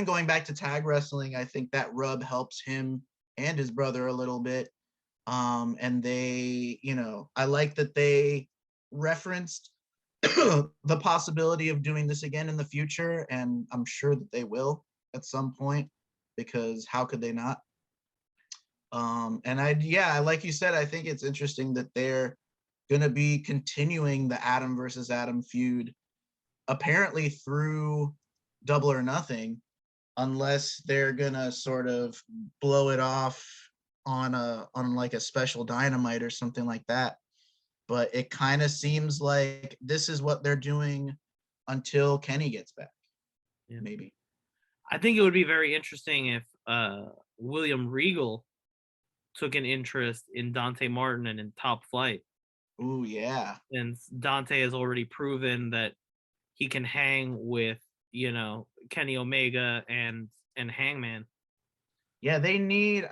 going back to tag wrestling, I think that rub helps him and his brother a little bit. And they, I like that they referenced the possibility of doing this again in the future, and I'm sure that they will at some point, because how could they not? And like you said, I think it's interesting that they're gonna be continuing the Adam versus Adam feud, apparently through Double or Nothing, unless they're gonna sort of blow it off on like a special Dynamite or something like that. But it kind of seems like this is what they're doing until Kenny gets back. Yeah. Maybe. I think it would be very interesting if William Regal took an interest in Dante Martin and in Top Flight. Ooh, yeah. Since Dante has already proven that he can hang with, Kenny Omega and Hangman. Yeah, they need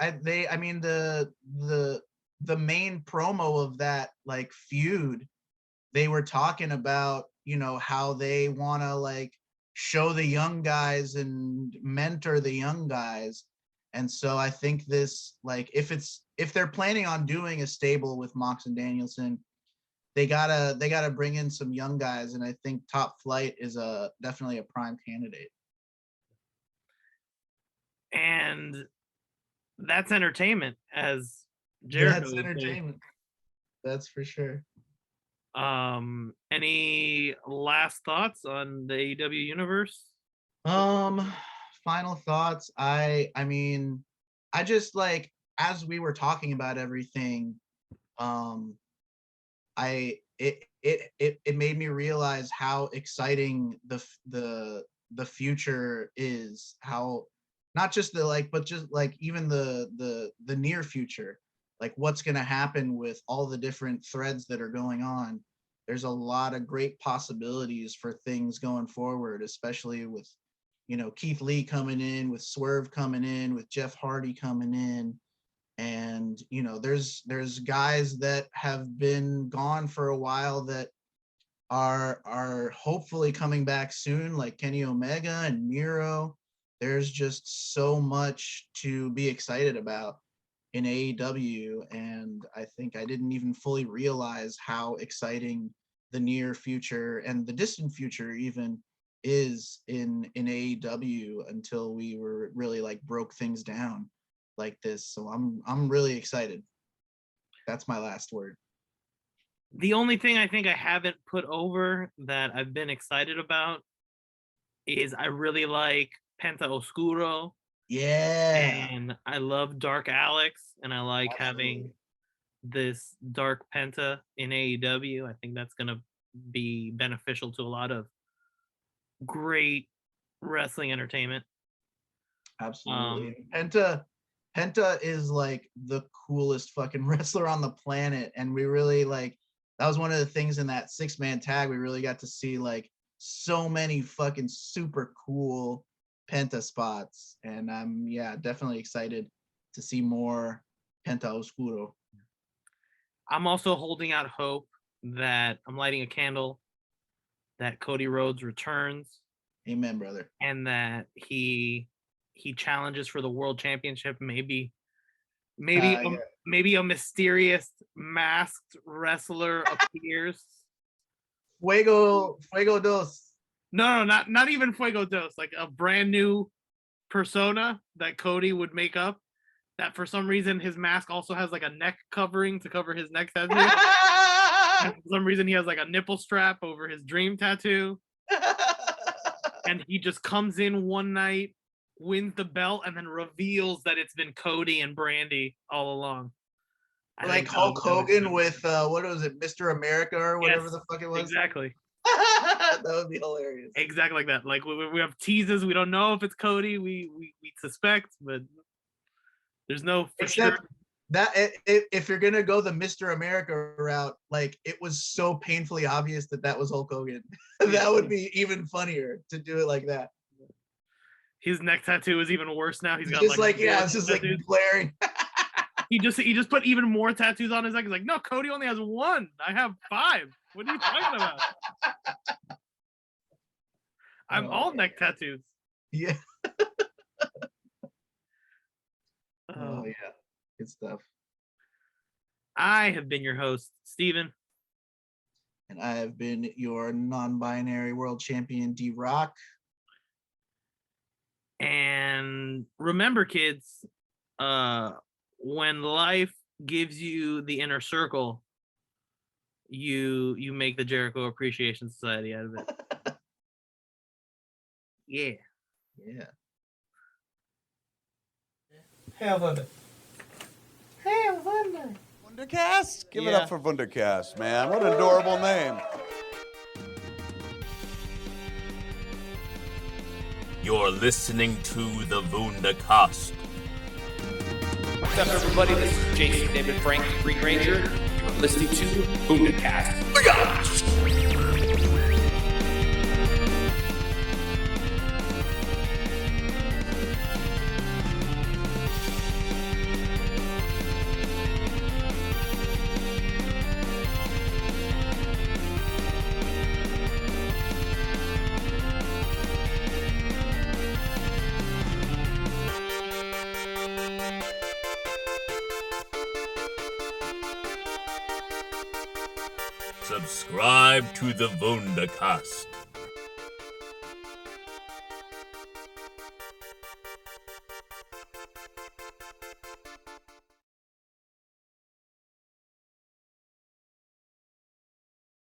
the main promo of that like feud, they were talking about, how they want to like show the young guys and mentor the young guys. And so I think this, like, if they're planning on doing a stable with Mox and Danielson, they gotta bring in some young guys, and I think Top Flight is definitely a prime candidate. And that's entertainment, as Jericho. That's entertainment. That's for sure. Any last thoughts on the AEW universe? Final thoughts. I mean, I just like, as we were talking about everything, it made me realize how exciting the future is. How not just but just like even the near future, like what's going to happen with all the different threads that are going on. There's a lot of great possibilities for things going forward, especially with, Keith Lee coming in, with Swerve coming in, with Jeff Hardy coming in. And, there's guys that have been gone for a while that are hopefully coming back soon, like Kenny Omega and Miro. There's just so much to be excited about in AEW, and I think I didn't even fully realize how exciting the near future and the distant future even is in AEW until we were really like broke things down like this. So I'm really excited. That's my last word. The only thing I think I haven't put over that I've been excited about is I really like Penta Oscuro. Yeah. And I love Dark Alex, and I like having this Dark Penta in AEW. I think that's going to be beneficial to a lot of great wrestling entertainment. Absolutely. Penta is like the coolest fucking wrestler on the planet, and we really like, that was one of the things in that 6-man tag. We really got to see like so many fucking super cool Penta spots, and I'm definitely excited to see more Penta Oscuro. I'm also holding out hope that I'm lighting a candle that Cody Rhodes returns. Amen, brother. And that he challenges for the world championship. Maybe a mysterious masked wrestler appears. Fuego Dos. No, not even Fuego Dos. Like a brand new persona that Cody would make up. That for some reason his mask also has like a neck covering to cover his neck tattoo. And for some reason he has like a nipple strap over his dream tattoo. And he just comes in one night, wins the belt, and then reveals that it's been Cody and Brandy all along. Like Hulk Hogan with what was it, Mr. America or whatever the fuck it was. Exactly. That would be hilarious. Exactly like that. Like we have teases. We don't know if it's Cody. We suspect, but there's no. Except that if you're gonna go the Mr. America route, like it was so painfully obvious that was Hulk Hogan. That would be even funnier to do it like that. His neck tattoo is even worse now. He's got just like it's just tattoos. Like glaring. He just put even more tattoos on his neck. He's like, no, Cody only has one. I have 5. What are you talking about? I'm all neck tattoos. Yeah. Oh yeah, good stuff. I have been your host, Steven. And I have been your non-binary world champion, D-Rock. And remember, kids, when life gives you the inner circle, you make the Jericho Appreciation Society out of it. Yeah. Hail Wunder. Hail Wunder. Wundercast? Give it up for Wundercast, man. What an adorable name. You're listening to the Wundercast. What's up, everybody? This is Jason David Frank, Green Ranger. You're listening to Wundercast. Subscribe to the Wundercast.